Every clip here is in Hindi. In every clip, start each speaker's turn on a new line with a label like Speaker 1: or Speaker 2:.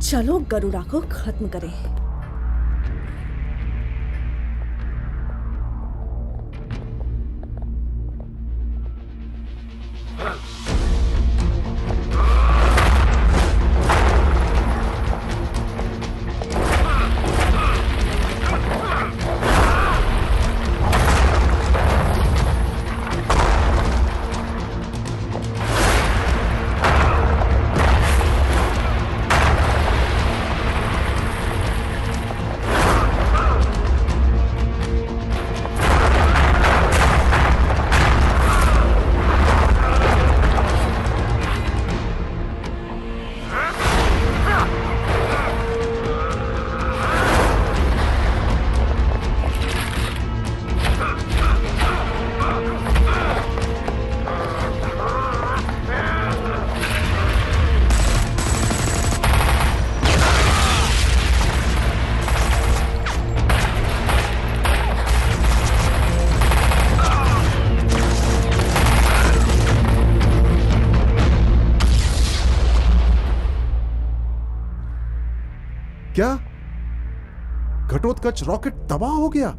Speaker 1: चलो गरुड़ा को खत्म करें।
Speaker 2: क्या घटोत्कच रॉकेट तबाह हो गया?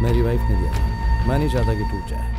Speaker 3: मेरी वाइफ ने दिया था, मैं नहीं चाहता कि टूट जाए।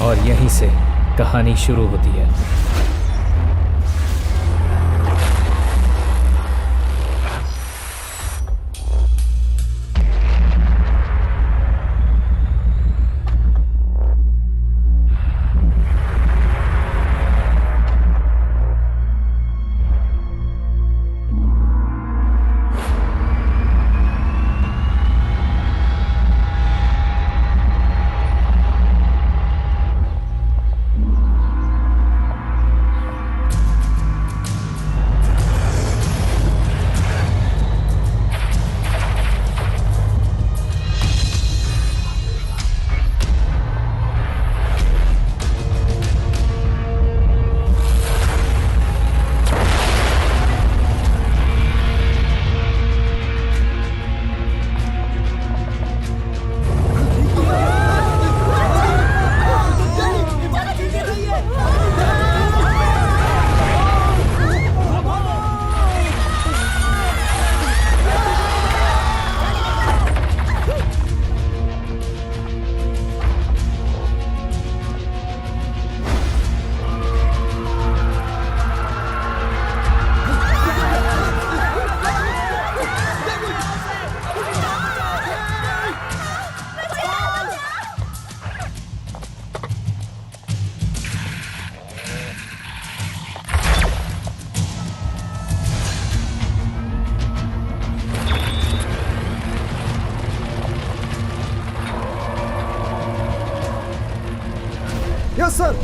Speaker 2: और यहीं से कहानी शुरू होती है।
Speaker 3: Yes sir.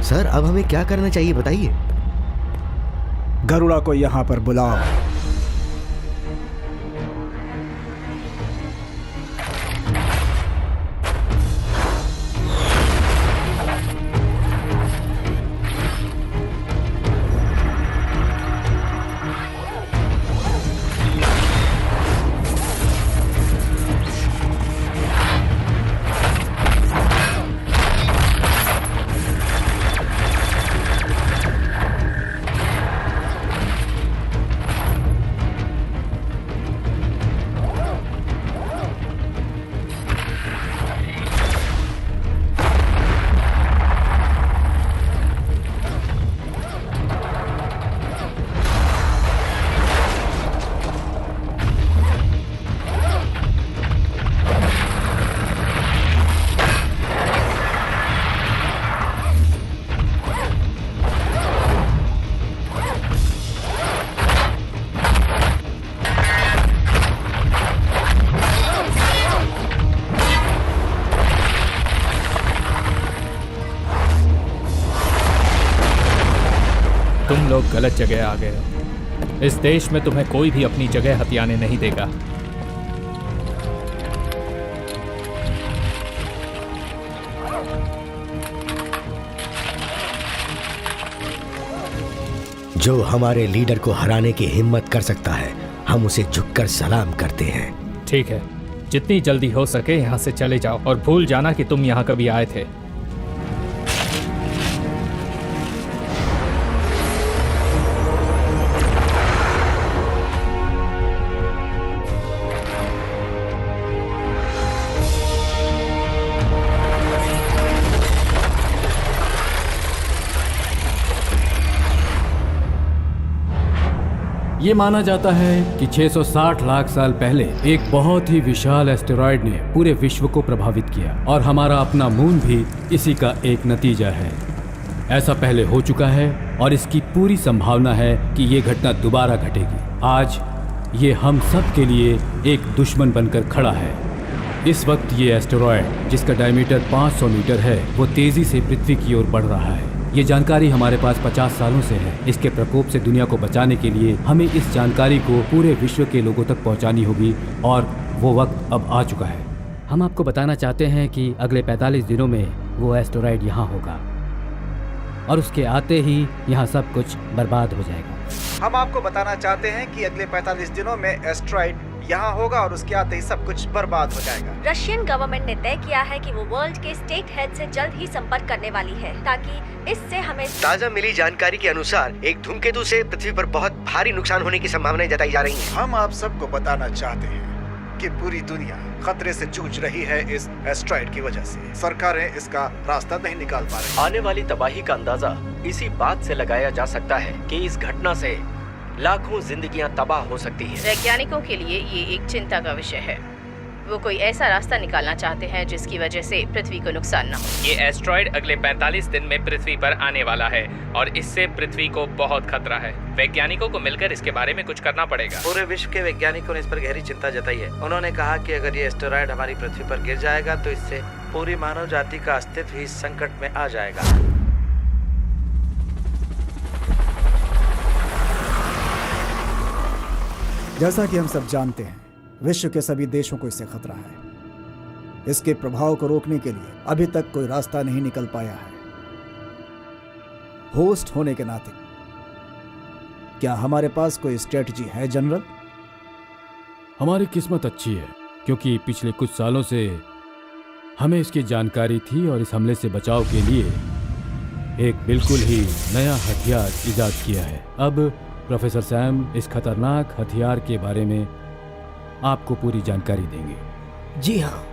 Speaker 4: सर अब हमें क्या करना चाहिए बताइए।
Speaker 5: गरुड़ा को यहाँ पर बुलाओ।
Speaker 2: तुम लोग गलत जगह आ गए हो। इस देश में तुम्हें कोई भी अपनी जगह हथियाने नहीं देगा।
Speaker 4: जो हमारे लीडर को हराने की हिम्मत कर सकता है, हम उसे झुककर सलाम करते हैं।
Speaker 2: ठीक है, जितनी जल्दी हो सके यहाँ से चले जाओ और भूल जाना कि तुम यहाँ कभी आए थे।
Speaker 6: ये माना जाता है कि 660 लाख साल पहले एक बहुत ही विशाल एस्टेरॉयड ने पूरे विश्व को प्रभावित किया और हमारा अपना मून भी इसी का एक नतीजा है। ऐसा पहले हो चुका है और इसकी पूरी संभावना है कि ये घटना दोबारा घटेगी। आज ये हम सब के लिए एक दुश्मन बनकर खड़ा है। इस वक्त ये एस्टेरॉयड, जिसका डायमीटर 500 मीटर है, वो तेजी से पृथ्वी की ओर बढ़ रहा है। ये जानकारी हमारे पास 50 सालों से है। इसके प्रकोप से दुनिया को बचाने के लिए हमें इस जानकारी को पूरे विश्व के लोगों तक पहुंचानी होगी और वो वक्त अब आ चुका है। हम आपको बताना चाहते हैं कि अगले 45 दिनों में वो एस्टेरॉयड यहाँ होगा और उसके आते ही यहाँ सब कुछ बर्बाद हो जाएगा।
Speaker 5: हम आपको बताना चाहते हैं कि अगले 45 दिनों में एस्टेरॉयड यहाँ होगा और उसके आते ही सब कुछ बर्बाद हो जाएगा।
Speaker 1: रशियन गवर्नमेंट ने तय किया है कि वो वर्ल्ड के स्टेट हेड से जल्द ही संपर्क करने वाली है, ताकि इससे हमें
Speaker 4: ताज़ा मिली जानकारी के अनुसार एक धूमकेतु से पृथ्वी पर बहुत भारी नुकसान होने की संभावनाएं जताई जा रही हैं।
Speaker 5: हम आप सबको बताना चाहते हैं कि पूरी दुनिया खतरे से जूझ रही है इस एस्टेरॉयड की वजह से। सरकारें इसका रास्ता नहीं निकाल पा रही।
Speaker 7: आने वाली तबाही का अंदाजा इसी बात से लगाया जा सकता है कि इस घटना से लाखों जिंदगियां तबाह हो सकती हैं।
Speaker 8: वैज्ञानिकों के लिए ये एक चिंता का विषय है। वो कोई ऐसा रास्ता निकालना चाहते हैं जिसकी वजह से पृथ्वी को नुकसान न हो।
Speaker 2: ये एस्टेरॉयड अगले 45 दिन में पृथ्वी पर आने वाला है और इससे पृथ्वी को बहुत खतरा है। वैज्ञानिकों को मिलकर इसके बारे में कुछ करना पड़ेगा।
Speaker 3: पूरे विश्व के वैज्ञानिकों ने इस पर गहरी चिंता जताई है। उन्होंने कहा कि अगर ये एस्टेरॉयड हमारी पृथ्वी पर गिर जाएगा तो इससे पूरी मानव जाति का अस्तित्व ही संकट में आ जाएगा।
Speaker 5: जैसा कि हम सब जानते हैं, विश्व के सभी देशों को इससे खतरा है। इसके प्रभाव को रोकने के लिए अभी तक कोई रास्ता नहीं निकल पाया है। होस्ट होने के नाते क्या हमारे पास कोई स्ट्रेटजी है जनरल?
Speaker 6: हमारी किस्मत अच्छी है क्योंकि पिछले कुछ सालों से हमें इसकी जानकारी थी और इस हमले से बचाव के लिए एक बिल्कुल ही नया हथियार इजाद किया है। अब प्रोफेसर सैम इस खतरनाक हथियार के बारे में आपको पूरी जानकारी देंगे।
Speaker 4: जी हाँ,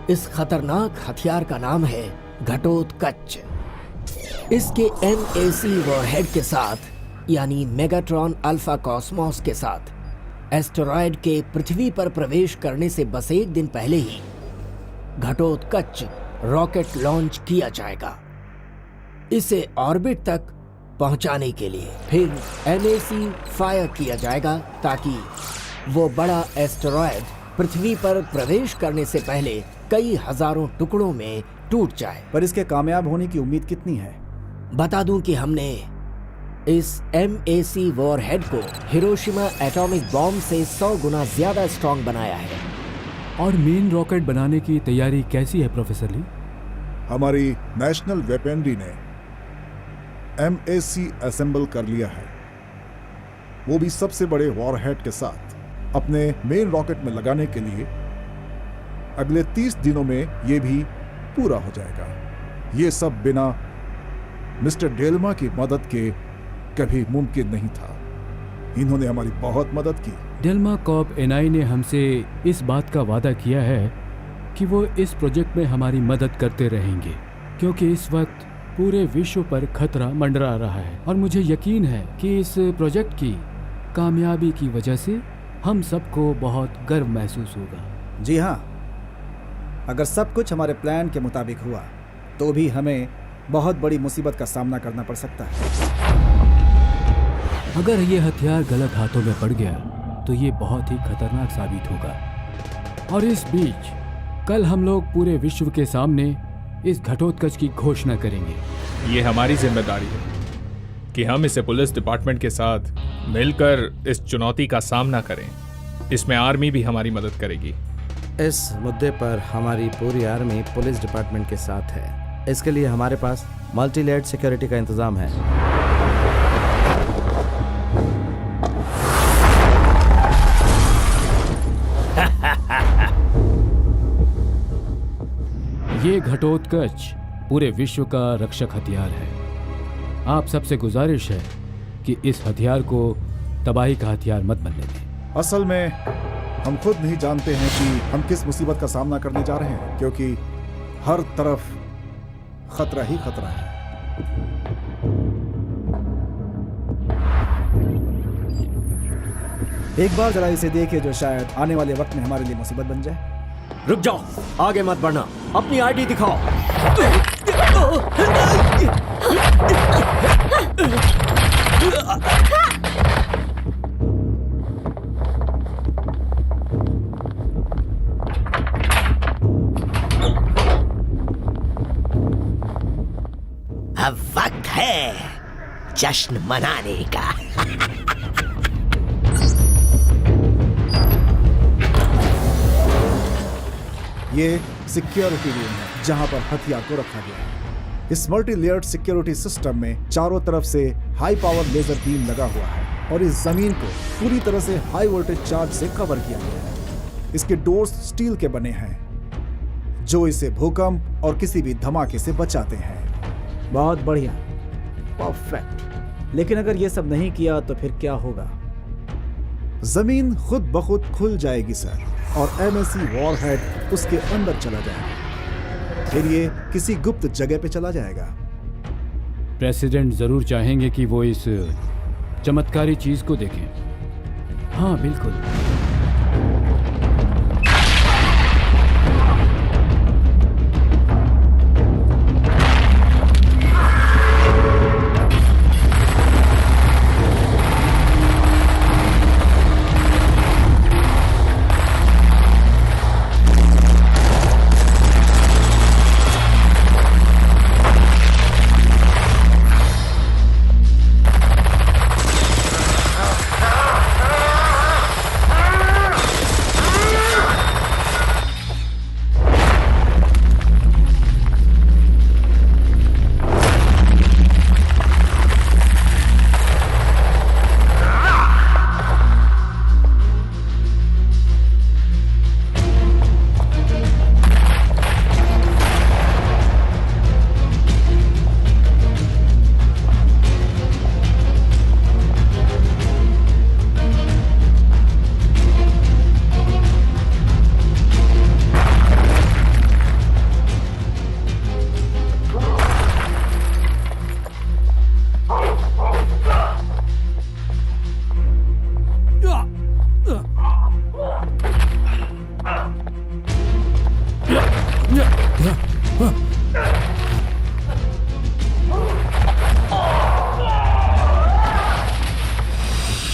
Speaker 4: इस खतरनाक हथियार का नाम है घटोत्कच। इसके MAC वॉरहेड के साथ यानी मेगाट्रॉन अल्फा कॉस्मोस के साथ एस्टेरॉयड के पृथ्वी पर प्रवेश करने से बस एक दिन पहले ही घटोत्कच रॉकेट लॉन्च किया जाएगा इसे ऑर्बिट तक पहुंचाने के लिए। फिर MAC फायर किया जाएगा ताकि वो बड़ा एस्टेरॉयड पृथ्वी पर प्रवेश करने से पहले कई हजारों टुकड़ों में टूट जाए।
Speaker 5: पर इसके कामयाब होने की उम्मीद कितनी है?
Speaker 4: बता दूं कि हमने इस MAC वॉरहेड को हिरोशिमा एटॉमिक बॉम्ब से 100 गुना ज्यादा स्ट्रॉन्ग बनाया है।
Speaker 6: और मेन रॉकेट बनाने की तैयारी कैसी है प्रोफेसर ली?
Speaker 9: हमारी नेशनल वेपनरी ने MAC असेंबल कर लिया है, वो भी सबसे बड़े वॉरहेड के साथ अपने मेन रॉकेट में लगाने के लिए। अगले 30 दिनों में ये भी पूरा हो जाएगा। ये सब बिना मिस्टर डेल्मा की मदद के कभी मुमकिन नहीं था। इन्होंने हमारी बहुत मदद की।
Speaker 6: डेल्मा कॉर्प NI ने हमसे इस बात का वादा किया है कि वो इस प्रोजेक्ट में हमारी मदद करते रहेंगे क्योंकि इस वक्त पूरे विश्व पर खतरा मंडरा रहा है और मुझे यकीन है कि इस प्रोजेक्ट की कामयाबी की वजह से हम सबको बहुत गर्व महसूस होगा।
Speaker 5: जी हाँ, अगर सब कुछ हमारे प्लान के मुताबिक हुआ तो भी हमें बहुत बड़ी मुसीबत का सामना करना पड़ सकता है।
Speaker 6: अगर ये हथियार गलत हाथों में पड़ गया तो ये बहुत ही खतरनाक साबित होगा। और इस बीच कल हम लोग पूरे विश्व के सामने इस घटोत्कच की घोषणा करेंगे।
Speaker 2: ये हमारी जिम्मेदारी है कि हम इसे पुलिस डिपार्टमेंट के साथ मिलकर इस चुनौती का सामना करें। इसमें आर्मी भी हमारी मदद करेगी।
Speaker 3: इस मुद्दे पर हमारी पूरी आर्मी पुलिस डिपार्टमेंट के साथ है। इसके लिए हमारे पास मल्टी लेयर्ड सिक्योरिटी का इंतजाम है।
Speaker 6: ये घटोत्कच पूरे विश्व का रक्षक हथियार है। आप सबसे गुजारिश है कि इस हथियार को तबाही का हथियार मत बनने दें।
Speaker 9: असल में हम खुद नहीं जानते हैं कि हम किस मुसीबत का सामना करने जा रहे हैं, क्योंकि हर तरफ खतरा ही खतरा है।
Speaker 5: एक बार जरा इसे देखिए जो शायद आने वाले वक्त में हमारे लिए मुसीबत बन जाए।
Speaker 4: रुक जाओ, आगे मत बढ़ना, अपनी ID दिखाओ। जश्न मनाने का।
Speaker 5: ये सिक्योरिटी रूम है जहां पर हथियार को रखा गया है। इस मल्टी लेयर्ड सिक्योरिटी सिस्टम में चारों तरफ से हाई पावर लेजर बीम लगा हुआ है और इस जमीन को पूरी तरह से हाई वोल्टेज चार्ज से कवर किया गया है। इसके डोर्स स्टील के बने हैं जो इसे भूकंप और किसी भी धमाके से बचाते हैं।
Speaker 10: बहुत बढ़िया, परफेक्ट। लेकिन अगर ये सब नहीं किया तो फिर क्या होगा?
Speaker 5: जमीन खुद ब खुद खुल जाएगी सर, और MSC वॉरहेड उसके अंदर चला जाएगा। फिर ये किसी गुप्त जगह पे चला जाएगा।
Speaker 6: प्रेसिडेंट जरूर चाहेंगे कि वो इस चमत्कारी चीज को देखें। हाँ बिल्कुल।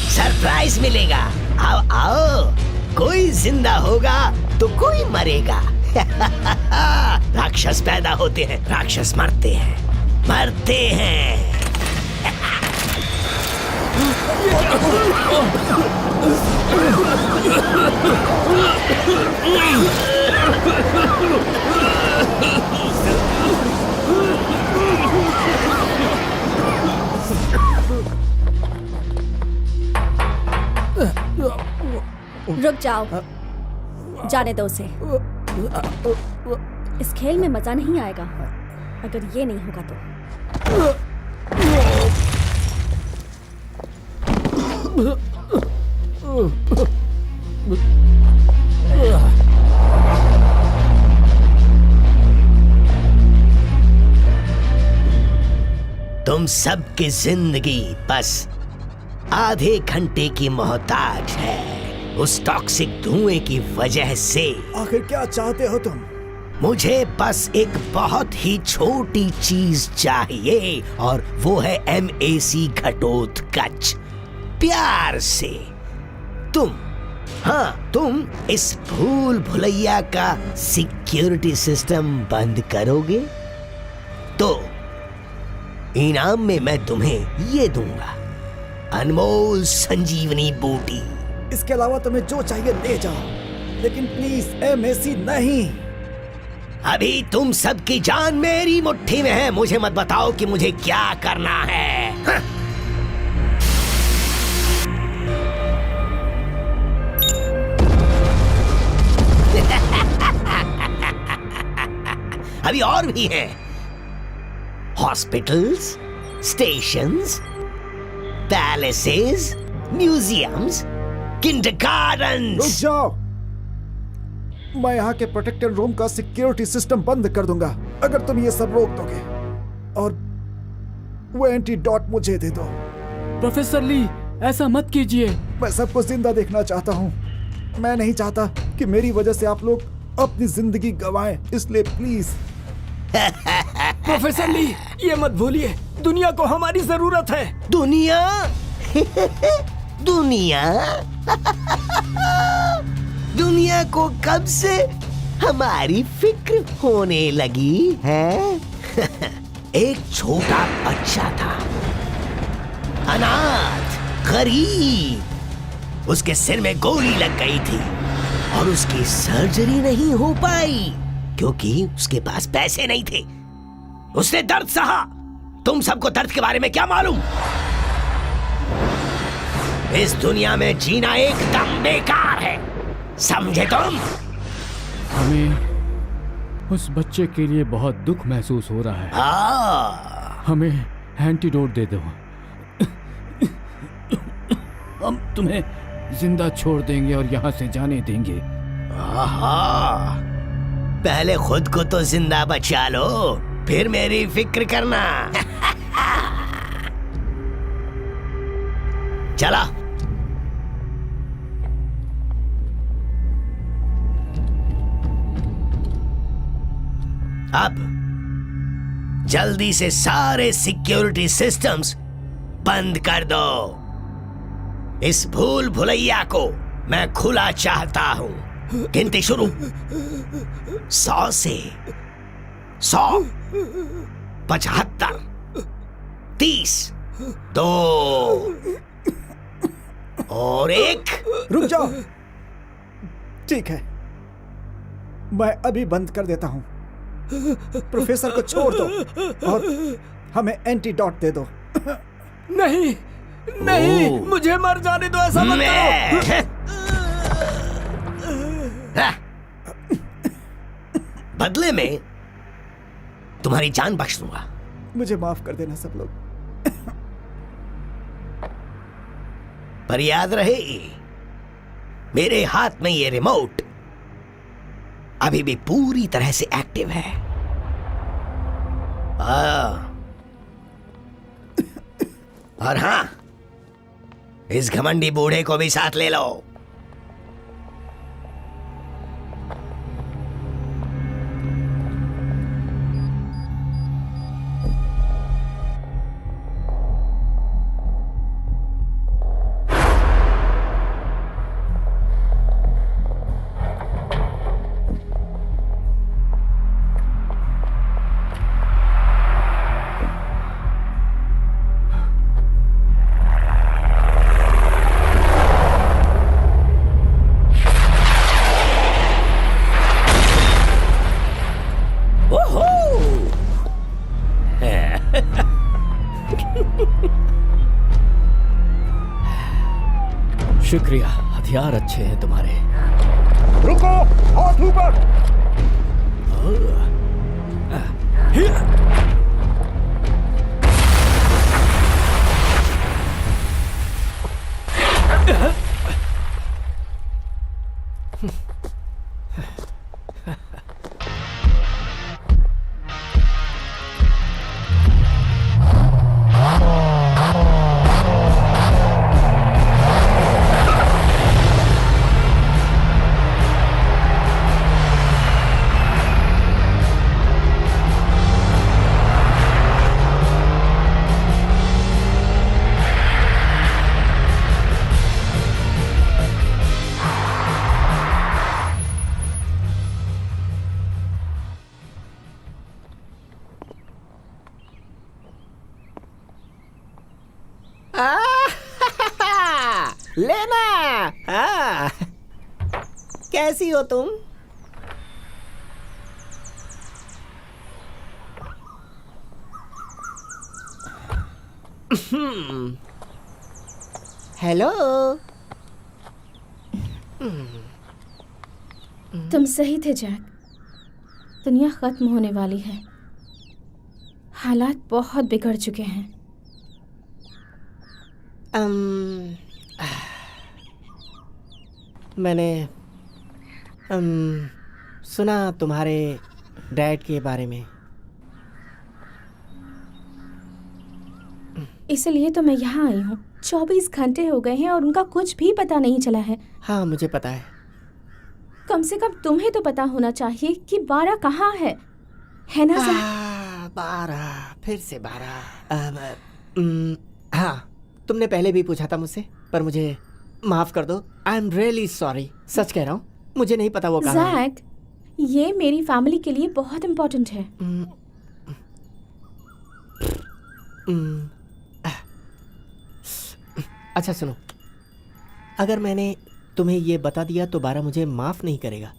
Speaker 4: सरप्राइज मिलेगा। आओ आओ, कोई जिंदा होगा तो कोई मरेगा। राक्षस पैदा होते हैं, राक्षस मरते हैं, मरते हैं।
Speaker 1: रुक जाओ, जाने दो उसे। इस खेल में मजा नहीं आएगा अगर ये नहीं होगा तो।
Speaker 4: तुम सबकी जिंदगी बस आधे घंटे की मोहताज है उस टॉक्सिक धुएं की वजह से।
Speaker 5: आखिर क्या चाहते हो तुम?
Speaker 4: मुझे बस एक बहुत ही छोटी चीज चाहिए और वो है MAC घटोत्कच। प्यार से तुम इस भूल भुलैया का सिक्योरिटी सिस्टम बंद करोगे तो इनाम में मैं तुम्हें ये दूंगा, अनमोल संजीवनी बूटी।
Speaker 5: इसके अलावा तुम्हें जो चाहिए ले जाओ, लेकिन प्लीज MAC नहीं।
Speaker 4: अभी तुम सबकी जान मेरी मुट्ठी में है। मुझे मत बताओ कि मुझे क्या करना है। अभी और भी हैं। Hospitals, stations, palaces, museums, kindergartens.
Speaker 5: रुक जाओ, मैं यहाँ के प्रोटेक्टेड रूम का सिक्योरिटी सिस्टम बंद कर दूंगा अगर तुम ये सब रोक दोगे। और वो एंटीडोट मुझे दे दो।
Speaker 6: प्रोफेसर ली, ऐसा मत कीजिए।
Speaker 5: मैं सबको जिंदा देखना चाहता हूँ। मैं नहीं चाहता कि मेरी वजह से आप लोग अपनी जिंदगी गंवाएं, इसलिए प्लीज।
Speaker 10: प्रोफेसर ली, ये मत भूलिए, दुनिया को हमारी जरूरत है।
Speaker 4: दुनिया? दुनिया? दुनिया को कब से हमारी फिक्र होने लगी है? एक छोटा बच्चा था,
Speaker 11: अनाथ, गरीब। उसके सिर में गोली लग गई थी और उसकी सर्जरी नहीं हो पाई क्योंकि उसके पास पैसे नहीं थे। उसने दर्द सहा। तुम सबको दर्द के बारे में क्या मालूम? इस दुनिया में जीना एकदम बेकार है, समझे तुम?
Speaker 6: हमें उस बच्चे के लिए बहुत दुख महसूस हो रहा है। हमें एंटीडोट दे दो। हम तुम्हें जिंदा छोड़ देंगे और यहाँ से जाने देंगे।
Speaker 11: पहले खुद को तो जिंदा बचा लो, फिर मेरी फिक्र करना। चला। अब जल्दी से सारे सिक्योरिटी सिस्टम्स बंद कर दो। इस भूल भुलैया को मैं खुला चाहता हूं। गिनती शुरू। 100 से 100, 75, 30, 2 और 1।
Speaker 5: रुक जाओ। ठीक है, मैं अभी बंद कर देता हूं। प्रोफेसर को छोड़ दो और हमें एंटीडोट दे दो।
Speaker 10: नहीं नहीं, मुझे मर जाने दो, ऐसा मत
Speaker 11: करो। बदले में तुम्हारी जान बख्श दूंगा।
Speaker 5: मुझे माफ कर देना सब लोग।
Speaker 11: पर याद रहे, मेरे हाथ में ये रिमोट अभी भी पूरी तरह से एक्टिव है। और हां, इस घमंडी बूढ़े को भी साथ ले लो।
Speaker 4: शुक्रिया, हथियार अच्छे हैं तुम्हारे।
Speaker 5: रुको, हाथ ऊपर।
Speaker 11: लेना। हाँ, कैसी हो तुम? हेलो।
Speaker 12: तुम सही थे जैक, दुनिया खत्म होने वाली है। हालात बहुत बिगड़ चुके हैं।
Speaker 11: मैंने सुना तुम्हारे डैड के बारे में।
Speaker 12: इसलिए तो मैं यहाँ आई हूँ। 24 घंटे हो गए हैं और उनका कुछ भी पता नहीं चला है।
Speaker 11: हाँ, मुझे पता है।
Speaker 12: कम से कम तुम्हें तो पता होना चाहिए कि 12 कहाँ है ना सर?
Speaker 11: 12, फिर से 12। हाँ, तुमने पहले भी पूछा था मुझसे, पर मुझे माफ कर दो। I am really sorry. सच कह रहा हूँ, मुझे नहीं पता वो कहाँ है।
Speaker 12: जैक, ये मेरी फैमिली के लिए बहुत इम्पोर्टेंट है।
Speaker 4: अच्छा सुनो, अगर मैंने तुम्हें ये बता दिया तो बारा मुझे माफ़ नहीं करेगा।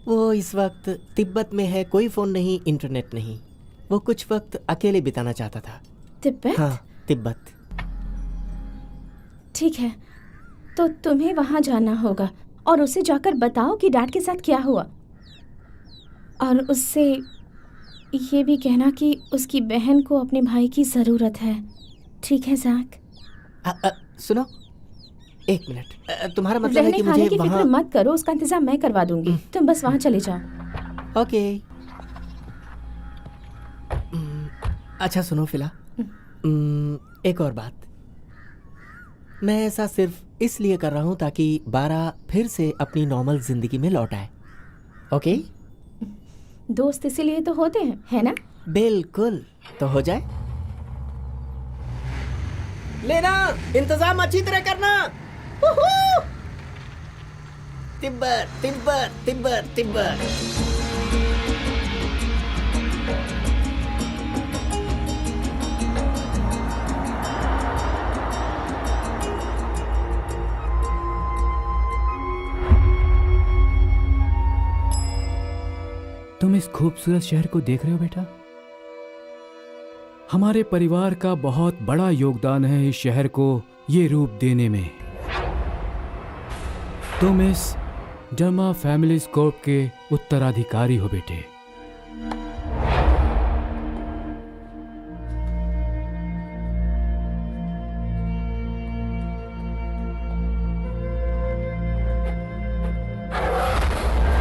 Speaker 4: वो इस वक्त तिब्बत में है, कोई फ़ोन नहीं, इंटरनेट नहीं। वो कुछ वक्त अकेले बिताना चाहता था।
Speaker 12: तिब्बत?
Speaker 4: हाँ, तिब्बत।
Speaker 12: ठीक है, तो तुम्हें वहाँ जाना होगा और उसे जाकर बताओ कि डैड के साथ क्या हुआ, और उससे ये भी कहना कि उसकी बहन को अपने भाई की ज़रूरत है। ठीक है जैक?
Speaker 4: सुनो, एक मिनट। तुम्हारा मतलब है कि
Speaker 12: खाने
Speaker 4: मुझे
Speaker 12: की
Speaker 4: वहाँ...
Speaker 12: फिक्र मत करो, उसका इंतजाम मैं करवा दूंगी। तुम बस वहाँ चले जाओ।
Speaker 4: ओके। अच्छा सुनो फिला, एक और बात। मैं ऐसा सिर्फ इसलिए कर रहा हूँ ताकि बारा फिर से अपनी नॉर्मल जिंदगी में लौट आए। ओके?
Speaker 12: दोस्त इसीलिए तो होते हैं, है ना?
Speaker 4: बिल्कुल, तो हो जाए। लेना, इंतजाम अच्छी तरह करना। तिब्बत तिब्बत तिब्बत तिब्बत।
Speaker 6: तुम इस खूबसूरत शहर को देख रहे हो बेटा? हमारे परिवार का बहुत बड़ा योगदान है इस शहर को ये रूप देने में। तुम इस डर्मा फैमिलीज कॉर्प के उत्तराधिकारी हो बेटे।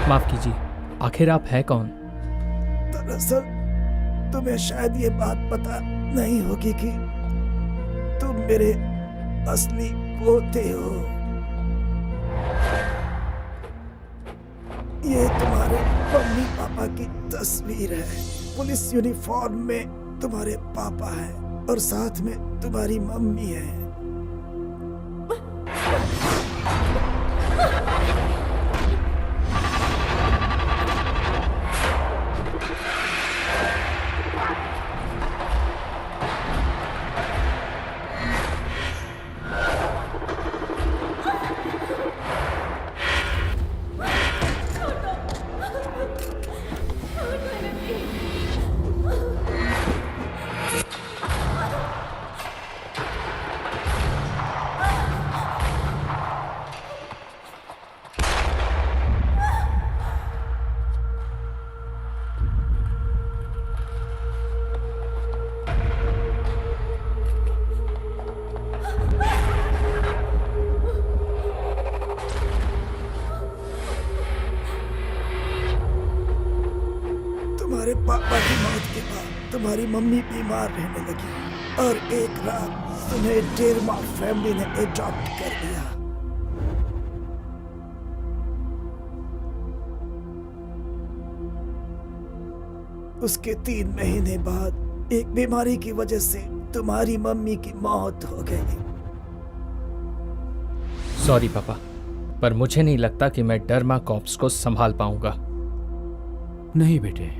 Speaker 2: माफ कीजिए, आखिर आप हैं कौन?
Speaker 5: दरअसल तुम्हें शायद ये बात पता नहीं होगी कि तुम मेरे असली पोते हो। ये तुम्हारे मम्मी पापा की तस्वीर है। पुलिस यूनिफॉर्म में तुम्हारे पापा है और साथ में तुम्हारी मम्मी है। तुम्हारे पापा की मौत के बाद तुम्हारी मम्मी बीमार रहने लगी और एक रात तुम्हें डेरमा फैमिली ने एडॉप्ट कर लिया। उसके 3 महीने बाद एक बीमारी की वजह से तुम्हारी मम्मी की मौत हो गई।
Speaker 2: सॉरी पापा, पर मुझे नहीं लगता कि मैं डर्मा कॉर्प्स को संभाल पाऊंगा।
Speaker 6: नहीं बेटे,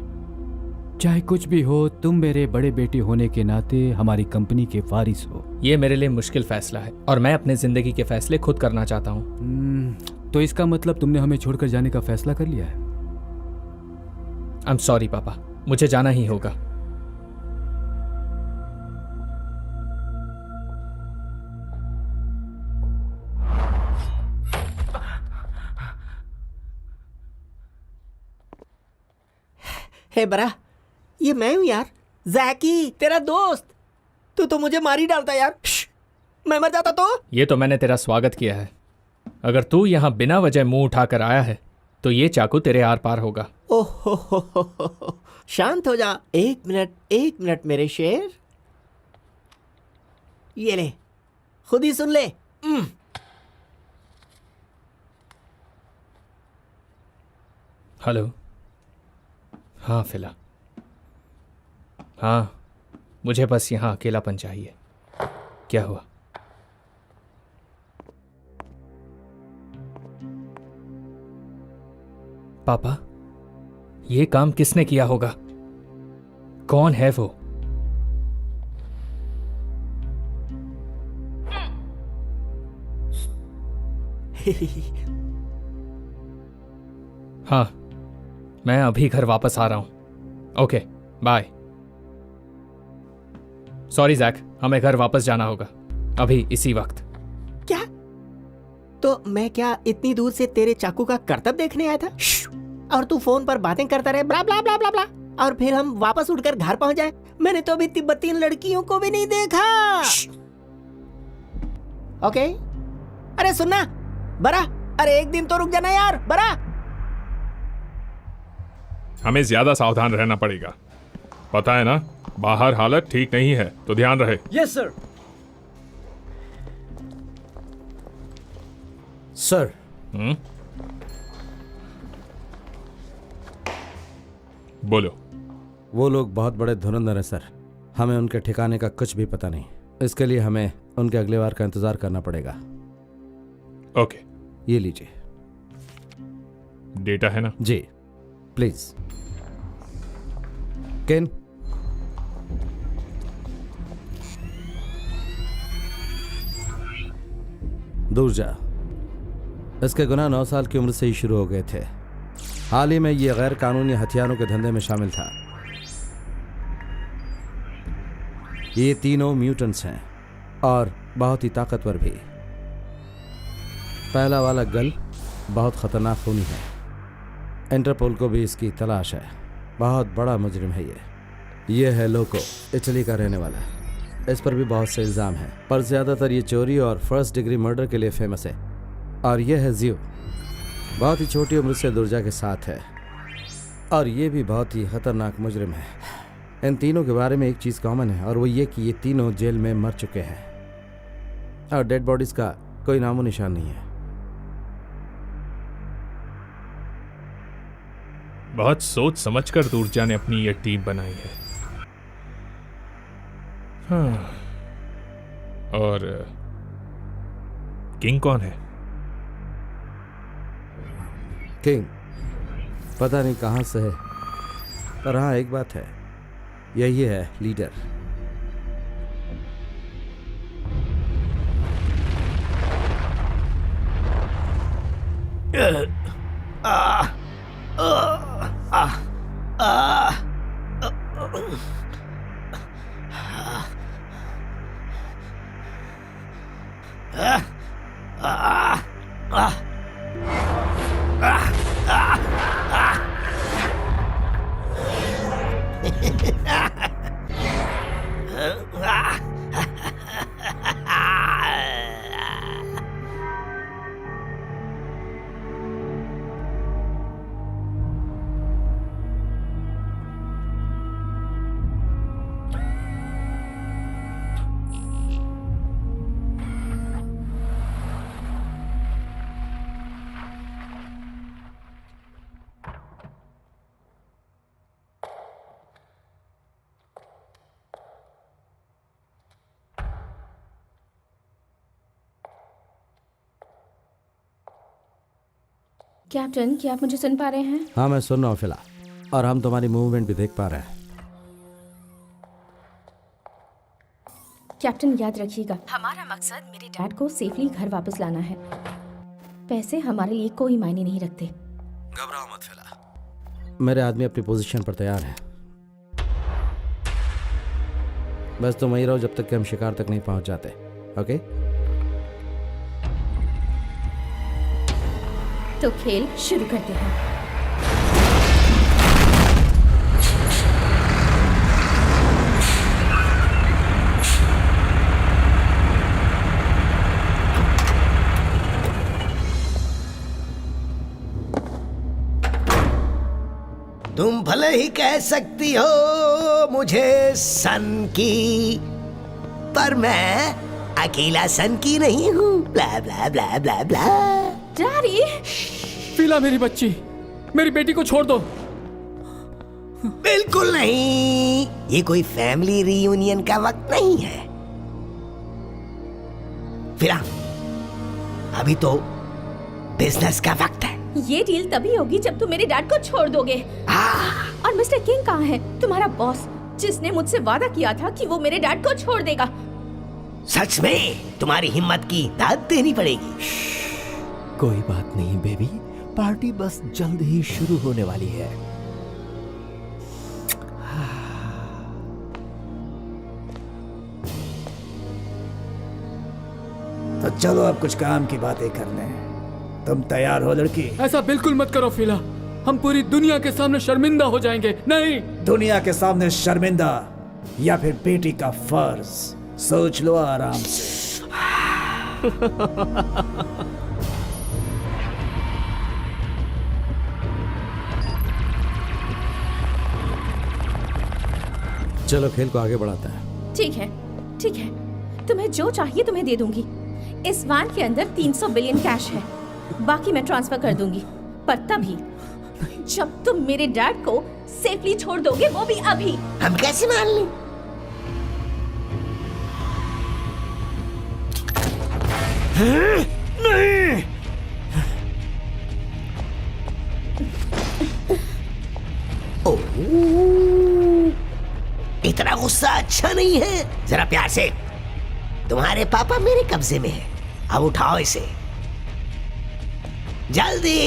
Speaker 6: चाहे कुछ भी हो, तुम मेरे बड़े बेटे होने के नाते हमारी कंपनी के वारिस हो।
Speaker 2: ये मेरे लिए मुश्किल फैसला है और मैं अपने जिंदगी के फैसले खुद करना चाहता हूँ।
Speaker 6: तो इसका मतलब तुमने हमें छोड़कर जाने का फैसला कर लिया है?
Speaker 2: आई एम सॉरी पापा, मुझे जाना ही होगा।
Speaker 4: हे बरा, ये मैं हूं यार, जैकी, तेरा दोस्त। तू तो मुझे मार ही डालता यार। मैं मर जाता तो?
Speaker 2: ये तो मैंने तेरा स्वागत किया है। अगर तू यहाँ बिना वजह मुंह उठाकर आया है तो ये चाकू तेरे आर पार होगा।
Speaker 4: ओहो, शांत हो जा। एक मिनट मेरे शेर। ये ले, खुद ही सुन ले।
Speaker 2: हेलो। हाँ फिला, हाँ मुझे बस यहाँ अकेलापन चाहिए। क्या हुआ? पापा, ये काम किसने किया होगा? कौन है वो? हाँ, मैं अभी घर वापस आ रहा हूँ। Okay, bye. सॉरी जैक, हमें घर वापस जाना होगा अभी इसी वक्त।
Speaker 4: क्या? तो मैं क्या इतनी दूर से तेरे चाकू का करतब देखने आया था? और तू फोन पर बातें करता रहे, ब्ला ब्ला ब्ला ब्ला ब्ला, और फिर हम वापस उठकर घर पहुंच जाए। मैंने तो अभी तिब्बती लड़कियों को भी नहीं देखा। ओके, अरे सुनना बरा, अरे एक दिन तो रुक जाना यार बरा।
Speaker 2: हमें ज्यादा सावधान रहना पड़ेगा, पता है ना, बाहर हालत ठीक नहीं है, तो ध्यान रहे।
Speaker 10: Yes sir.
Speaker 3: सर,
Speaker 2: बोलो।
Speaker 3: वो लोग बहुत बड़े धुरंधर हैं सर, हमें उनके ठिकाने का कुछ भी पता नहीं। इसके लिए हमें उनके अगले बार का इंतजार करना पड़ेगा।
Speaker 2: ओके,
Speaker 3: ये लीजिए।
Speaker 2: डेटा है ना?
Speaker 3: जी, प्लीज। केन, दूर जा। इसके गुनाह 9 साल की उम्र से ही शुरू हो गए थे। हाल ही में ये गैर कानूनी हथियारों के धंधे में शामिल था। ये तीनों म्यूटेंट्स हैं और बहुत ही ताकतवर भी। पहला वाला गल बहुत खतरनाक खूनी है, इंटरपोल को भी इसकी तलाश है। बहुत बड़ा मुजरिम है ये है लोको, इटली का रहने वाला है। इस पर भी बहुत से इल्ज़ाम हैं, पर ज़्यादातर ये चोरी और फर्स्ट डिग्री मर्डर के लिए फेमस है। और ये है जियो, बहुत ही छोटी उम्र से दुर्जा के साथ है और ये भी बहुत ही खतरनाक मुजरिम है। इन तीनों के बारे में एक चीज़ कॉमन है, और वो ये कि ये तीनों जेल में मर चुके हैं और डेड बॉडीज़ का कोई नामो निशान नहीं है।
Speaker 2: बहुत सोच समझकर दुर्जा ने अपनी ये टीम बनाई है। हाँ। और किंग कौन है?
Speaker 3: किंग पता नहीं कहाँ से है, पर हाँ एक बात है, यही है लीडर।
Speaker 12: कैप्टन, क्या आप मुझे सुन पा रहे हैं?
Speaker 3: हाँ, मैं सुन रहा हूँ फिलहाल, और हम तुम्हारी मूवमेंट भी देख पा रहे हैं।
Speaker 12: कैप्टन, याद रखिएगा, हमारा मकसद मेरे डैड को सेफली घर वापस लाना है। पैसे हमारे लिए कोई मायने नहीं रखते।
Speaker 3: घबराओ मत फिलहाल, मेरे आदमी अपनी पोजीशन पर तैयार हैं। बस तुम वहीं रहो जब तक कि हम शिकार तक नहीं पहुंच जाते। ओके?
Speaker 12: तो खेल शुरू करते हैं।
Speaker 11: तुम भले ही कह सकती हो मुझे सन की, पर मैं अकेला सन की नहीं हूँ। ब्ला ब्ला ब्ला ब्ला ब्ला।
Speaker 12: डैडी!
Speaker 6: फिला मेरी बच्ची, मेरी बेटी को छोड़ दो।
Speaker 11: बिल्कुल नहीं, ये कोई फैमिली रियूनियन का वक्त नहीं है। फिला, अभी तो बिजनेस का वक्त है।
Speaker 12: ये डील तभी होगी जब तुम मेरे डैड को छोड़ दोगे। और मिस्टर किंग कहाँ है, तुम्हारा बॉस, जिसने मुझसे वादा किया था कि वो मेरे डैड को छोड़ देगा?
Speaker 11: सच में तुम्हारी हिम्मत की दाद देनी पड़ेगी।
Speaker 4: कोई बात नहीं बेबी, पार्टी बस जल्द ही शुरू होने वाली है।
Speaker 5: तो चलो अब कुछ काम की बातें करने। तुम तैयार हो लड़की?
Speaker 6: ऐसा बिल्कुल मत करो फिला, हम पूरी दुनिया के सामने शर्मिंदा हो जाएंगे। नहीं,
Speaker 5: दुनिया के सामने शर्मिंदा या फिर बेटी का फर्ज, सोच लो आराम से।
Speaker 3: चलो खेल को आगे बढ़ाते हैं।
Speaker 12: ठीक है, ठीक है, तुम्हें जो चाहिए तुम्हें दे दूंगी। इस वैन के अंदर 300 बिलियन कैश है, बाकी मैं ट्रांसफर कर दूंगी। पर तभी जब तुम मेरे डैड को सेफली छोड़ दोगे, वो भी अभी।
Speaker 11: हम कैसे मान लें? नहीं। इतना गुस्सा अच्छा नहीं है, जरा प्यार से। तुम्हारे पापा मेरे कब्जे में है, अब उठाओ इसे जल्दी।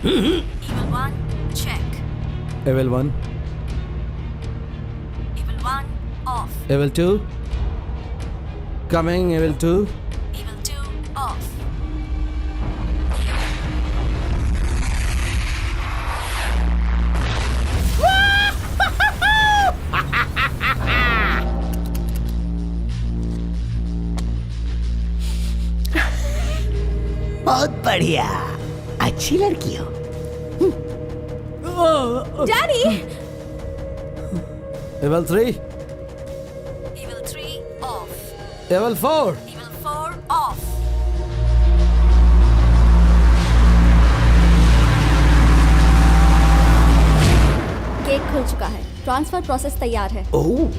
Speaker 1: Evil 1, check.
Speaker 3: Evil 1,
Speaker 1: Evil 1, off.
Speaker 3: Evil 2, coming, Evil 2.
Speaker 1: Evil 2, off.
Speaker 11: बहुत बढ़िया, अच्छी लड़की हो।
Speaker 12: Daddy!
Speaker 3: Evil 3,
Speaker 1: Evil 3, off.
Speaker 3: Evil 4.
Speaker 1: Evil 4, off. Gate खुल चुका है, ट्रांसफर प्रोसेस तैयार है।
Speaker 11: ओह,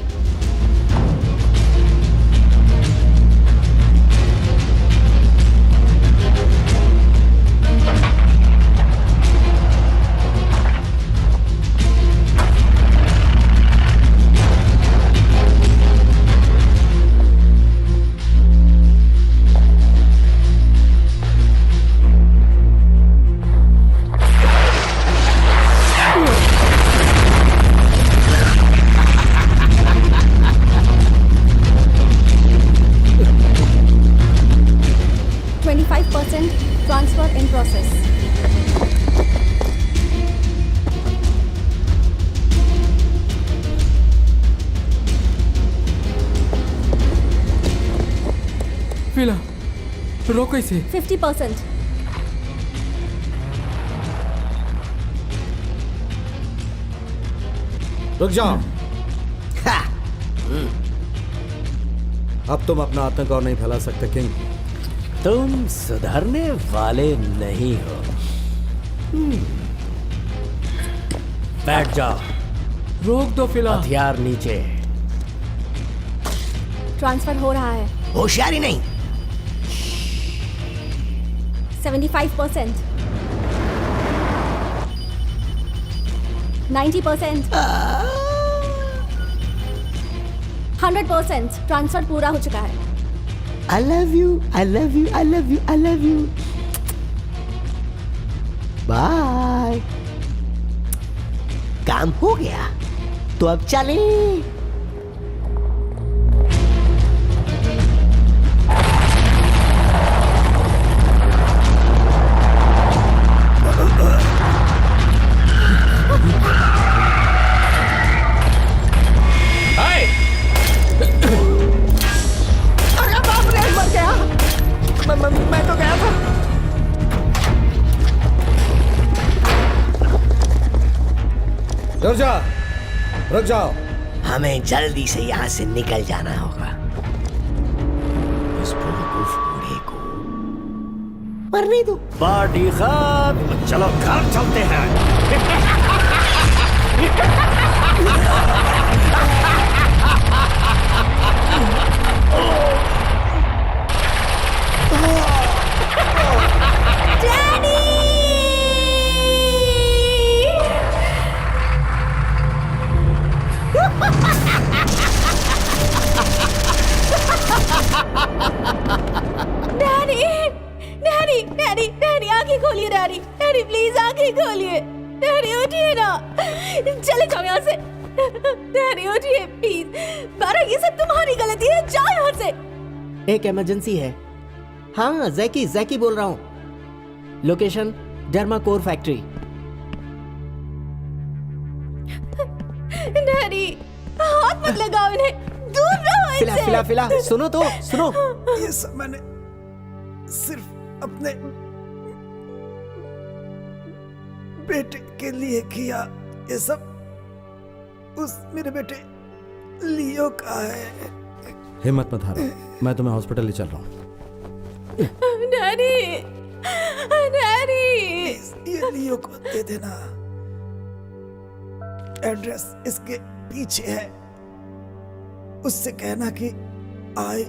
Speaker 1: ट्रांसफर इन प्रोसेस।
Speaker 6: फिला, रोको इसे।
Speaker 1: 50%।
Speaker 3: रुक जाओ। अब तुम अपना आतंक और नहीं फैला सकते किंग।
Speaker 4: तुम सुधरने वाले नहीं हो। बैठ जाओ।
Speaker 6: रोक दो फिला।
Speaker 4: हथियार नीचे।
Speaker 1: ट्रांसफर हो रहा है।
Speaker 11: होशियारी नहीं।
Speaker 1: 75%, 90%, 100%। ट्रांसफर पूरा हो चुका है।
Speaker 11: I love you, I love you, I love you, I love you. Bye. काम हो गया, तो अब चलें।
Speaker 10: मैं तो गया था।
Speaker 3: रुक जाओ।
Speaker 11: हमें जल्दी से यहाँ से निकल जाना होगा। इस बूढ़े को मरने दो।
Speaker 4: पार्टी खत्म, चलो घर चलते हैं।
Speaker 12: डैडी! खोलिए डैडी, डैडी प्लीज आंखें खोलिए, डैडी उठिए ना, चले जाओ यहाँ से, डैडी उठिए प्लीज, बारा ये सब तुम्हारी गलती है, जाओ यहाँ से।
Speaker 4: एक इमरजेंसी है। हाँ जैकी बोल रहा हूँ। Location डर्माकोर factory.
Speaker 12: डैडी हाथ मत लगाओ इन्हें, दूर रहो इनसे।
Speaker 4: फिला सुनो तो सुनो।
Speaker 5: ये सब मैंने सिर्फ अपने बेटे के लिए किया। ये सब उस मेरे बेटे लियो का है।
Speaker 3: हिम्मत मत हारो, मैं तुम्हें हॉस्पिटल ले चल रहा हूँ।
Speaker 12: डैडी, डैडी
Speaker 5: ये लियो को दे देना। एड्रेस इसके पीछे है। उससे कहना कि आई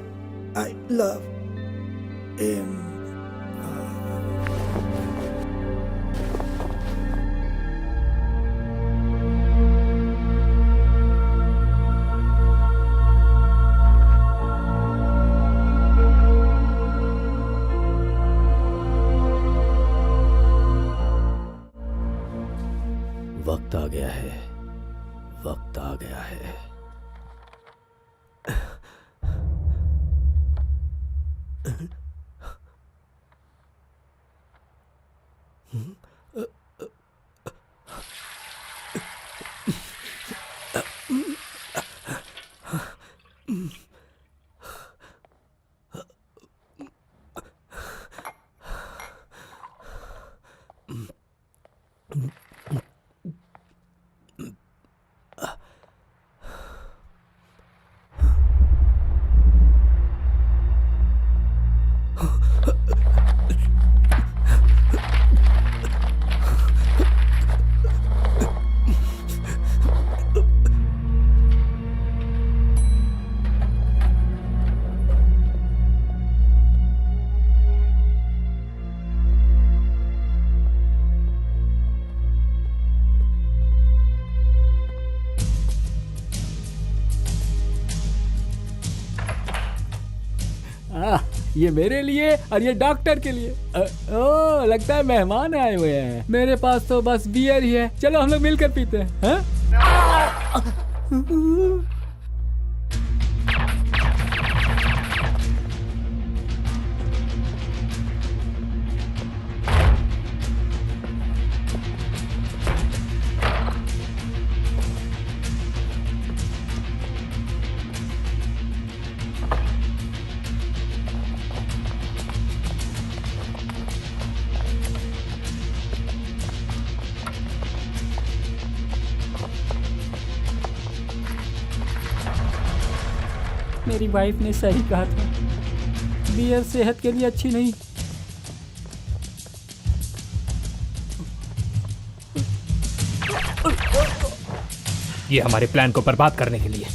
Speaker 5: लव हिम।
Speaker 11: वक्त आ गया है, वक्त आ गया है।
Speaker 6: ये मेरे लिए और ये डॉक्टर के लिए। ओ लगता है मेहमान आए हुए हैं। मेरे पास तो बस बियर ही है, चलो हम लोग मिलकर पीते हैं। हाँ? मेरी वाइफ ने सही कहा था, बियर सेहत के लिए अच्छी नहीं।
Speaker 2: ये हमारे प्लान को बर्बाद करने के लिए।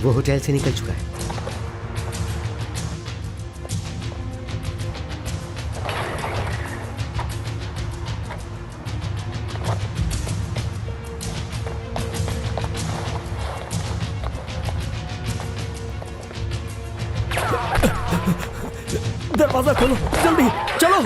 Speaker 11: वो होटल से निकल चुका है।
Speaker 10: दरवाजा खोलो, जल्दी चलो।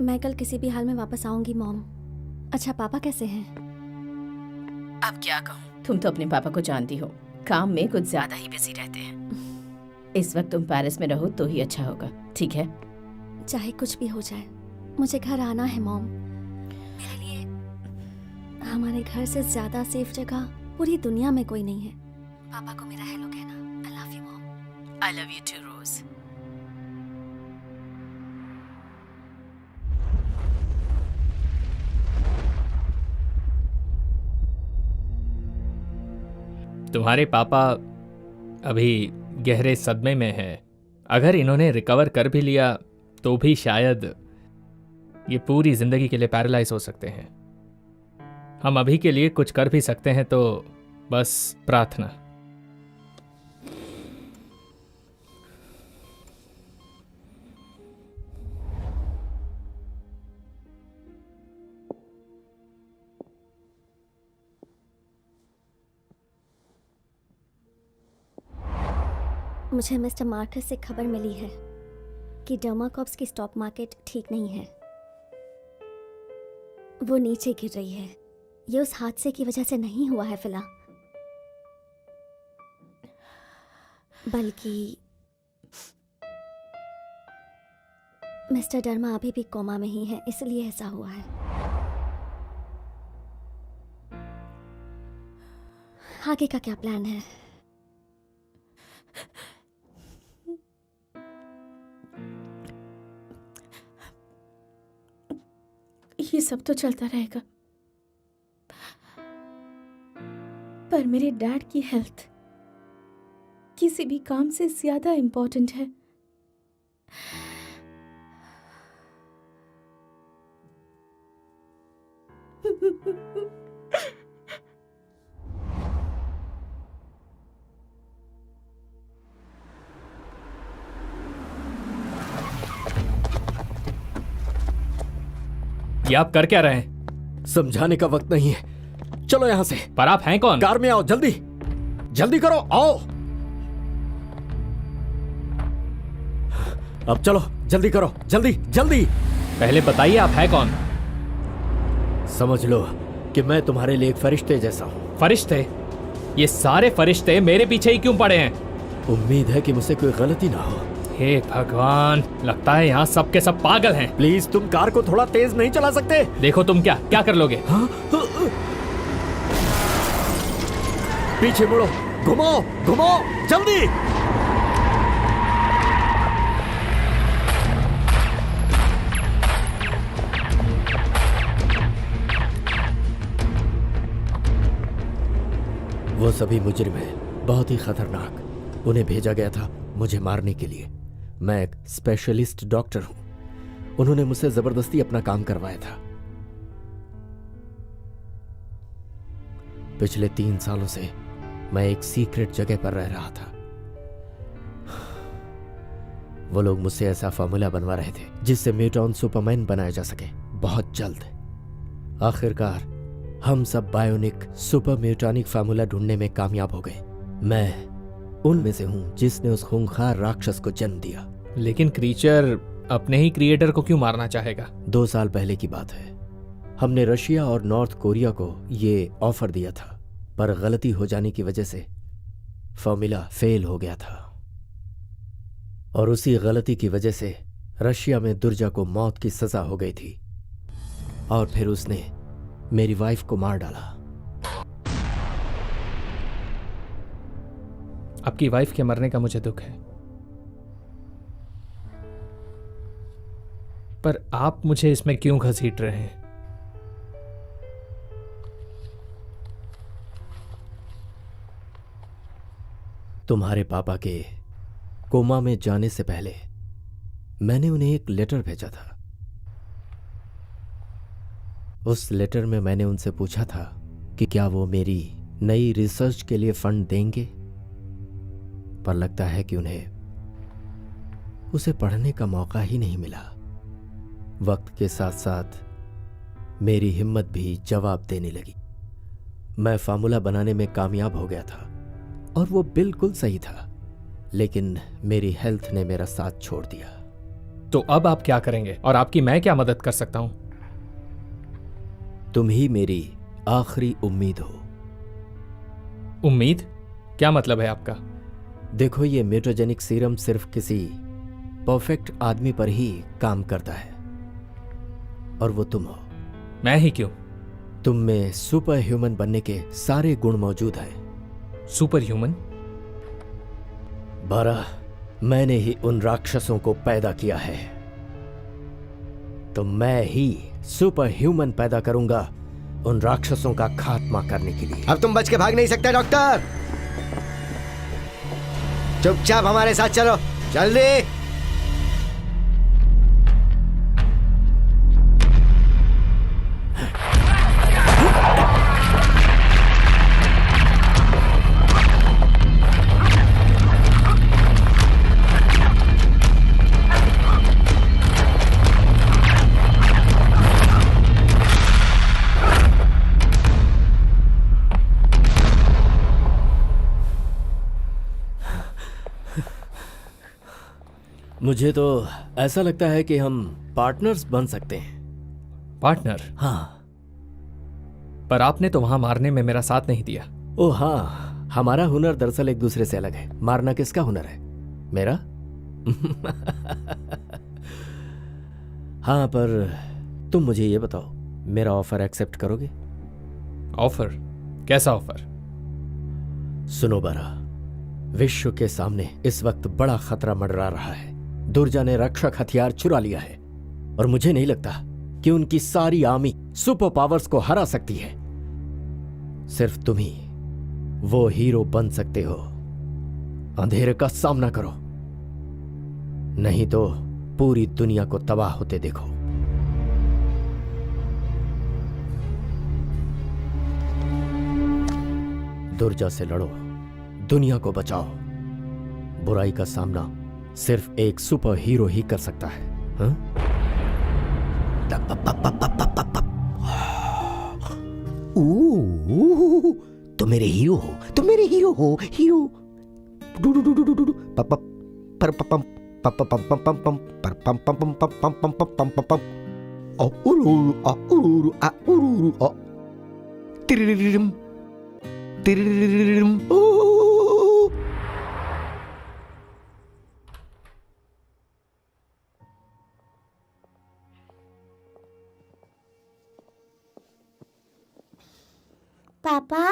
Speaker 1: मैं कल किसी भी हाल में वापस आऊंगी मॉम। अच्छा पापा कैसे हैं?
Speaker 8: अब क्या कहूँ, तुम तो अपने पापा को जानती हो, काम में कुछ ज्यादा ही बिजी रहते हैं। इस वक्त तुम पेरिस में रहो तो ही अच्छा होगा, ठीक है?
Speaker 1: चाहे कुछ भी हो जाए, मुझे घर आना है मॉम। मेरे लिए हमारे घर से ज्यादा सेफ जगह पूरी दुनिया में कोई नहीं है। पापा को मेरा हेलो कहना। I love you mom.
Speaker 8: I love you too Rose.
Speaker 2: तुम्हारे पापा अभी गहरे सदमे में हैं। अगर इन्होंने रिकवर कर भी लिया तो भी शायद ये पूरी जिंदगी के लिए पैरालाइज हो सकते हैं। हम अभी के लिए कुछ कर भी सकते हैं, तो बस प्रार्थना।
Speaker 1: मुझे मिस्टर मार्कस से खबर मिली है कि डर्माकॉप्स की स्टॉक मार्केट ठीक नहीं है, वो नीचे गिर रही है। ये उस हादसे की वजह से नहीं हुआ है फिलहाल, बल्कि मिस्टर डर्मा अभी भी कोमा में ही है, इसलिए ऐसा हुआ है। आगे का क्या प्लान है?
Speaker 12: ये सब तो चलता रहेगा, पर मेरे डैड की हेल्थ किसी भी काम से ज्यादा इम्पोर्टेंट है।
Speaker 2: ये आप कर क्या रहे हैं?
Speaker 4: समझाने का वक्त नहीं है, चलो यहां से।
Speaker 2: पर आप हैं कौन?
Speaker 4: कार में आओ, जल्दी जल्दी करो, आओ। अब चलो, जल्दी करो, जल्दी जल्दी।
Speaker 2: पहले बताइए आप हैं कौन?
Speaker 4: समझ लो कि मैं तुम्हारे लिए एक फरिश्ते जैसा हूं।
Speaker 2: फरिश्ते? ये सारे फरिश्ते मेरे पीछे ही क्यों पड़े हैं?
Speaker 4: उम्मीद है कि मुझसे कोई गलती ना हो।
Speaker 2: हे भगवान, लगता है यहाँ सब के सब पागल हैं।
Speaker 4: प्लीज तुम कार को थोड़ा तेज नहीं चला सकते?
Speaker 2: देखो तुम क्या कर लोगे?
Speaker 4: हाँ? पीछे मुड़ो, घुमाओ घुमाओ, जल्दी। वो सभी मुजरिम हैं, बहुत ही खतरनाक। उन्हें भेजा गया था मुझे मारने के लिए। मैं एक स्पेशलिस्ट डॉक्टर हूं। उन्होंने मुझसे जबरदस्ती अपना काम करवाया था। पिछले 3 सालों से मैं एक सीक्रेट जगह पर रह रहा था। वो लोग मुझसे ऐसा फार्मूला बनवा रहे थे जिससे म्यूटॉन सुपरमैन बनाया जा सके बहुत जल्द। आखिरकार हम सब बायोनिक सुपर म्यूटॉनिक फार्मूला ढूंढने में कामयाब हो गए। मैं उनमें से हूं जिसने उस खूंखार राक्षस को जन्म दिया।
Speaker 2: लेकिन क्रीचर अपने ही क्रिएटर को क्यों मारना चाहेगा?
Speaker 4: 2 साल पहले की बात है। हमने रशिया और नॉर्थ कोरिया को ये ऑफर दिया था, पर गलती हो जाने की वजह से फॉर्मूला फेल हो गया था। और उसी गलती की वजह से रशिया में दुर्जा को मौत की सजा हो गई थी, और फिर उसने मेरी वाइफ को मार डाला।
Speaker 2: आपकी वाइफ के मरने का मुझे दुख है, पर आप मुझे इसमें क्यों घसीट रहे हैं?
Speaker 4: तुम्हारे पापा के कोमा में जाने से पहले मैंने उन्हें एक लेटर भेजा था। उस लेटर में मैंने उनसे पूछा था कि क्या वो मेरी नई रिसर्च के लिए फंड देंगे, पर लगता है कि उन्हें उसे पढ़ने का मौका ही नहीं मिला। वक्त के साथ साथ मेरी हिम्मत भी जवाब देने लगी। मैं फार्मूला बनाने में कामयाब हो गया था और वो बिल्कुल सही था, लेकिन मेरी हेल्थ ने मेरा साथ छोड़ दिया।
Speaker 2: तो अब आप क्या करेंगे और आपकी मैं क्या मदद कर सकता हूं?
Speaker 4: तुम ही मेरी आखिरी उम्मीद हो।
Speaker 2: उम्मीद? क्या मतलब है आपका?
Speaker 4: देखो, ये म्यूटोजेनिक सीरम सिर्फ किसी परफेक्ट आदमी पर ही काम करता है, और वो तुम हो।
Speaker 2: मैं ही क्यों?
Speaker 4: तुम में सुपर ह्यूमन बनने के सारे गुण मौजूद हैं।
Speaker 2: Super human?
Speaker 4: बारह, मैंने ही उन राक्षसों को पैदा किया है, तो मैं ही सुपर ह्यूमन पैदा करूंगा उन राक्षसों का खात्मा करने के लिए।
Speaker 11: अब तुम बच के भाग नहीं सकते डॉक्टर। चुपचाप हमारे साथ चलो, जल्दी।
Speaker 4: मुझे तो ऐसा लगता है कि हम पार्टनर्स बन सकते हैं।
Speaker 2: पार्टनर?
Speaker 4: हाँ।
Speaker 2: पर आपने तो वहां मारने में मेरा साथ नहीं दिया।
Speaker 4: ओह हाँ, हमारा हुनर दरअसल एक दूसरे से अलग है। मारना किसका हुनर है? मेरा? हाँ, पर तुम मुझे ये बताओ, मेरा ऑफर एक्सेप्ट करोगे?
Speaker 2: ऑफर? कैसा ऑफर?
Speaker 4: सुनो बारा, विश्व के सामने इस वक्त बड़ा खतरा मंडरा रहा है। दुर्जा ने रक्षक हथियार चुरा लिया है और मुझे नहीं लगता कि उनकी सारी आर्मी सुपर पावर्स को हरा सकती है। सिर्फ तुम ही वो हीरो बन सकते हो। अंधेरे का सामना करो, नहीं तो पूरी दुनिया को तबाह होते देखो। दुर्जा से लड़ो, दुनिया को बचाओ। बुराई का सामना सिर्फ एक सुपर हीरो ही कर सकता है। हाँ?
Speaker 11: तुम मेरे हीरो हो, तुम मेरे हीरो हो, हीरो।
Speaker 13: पापा,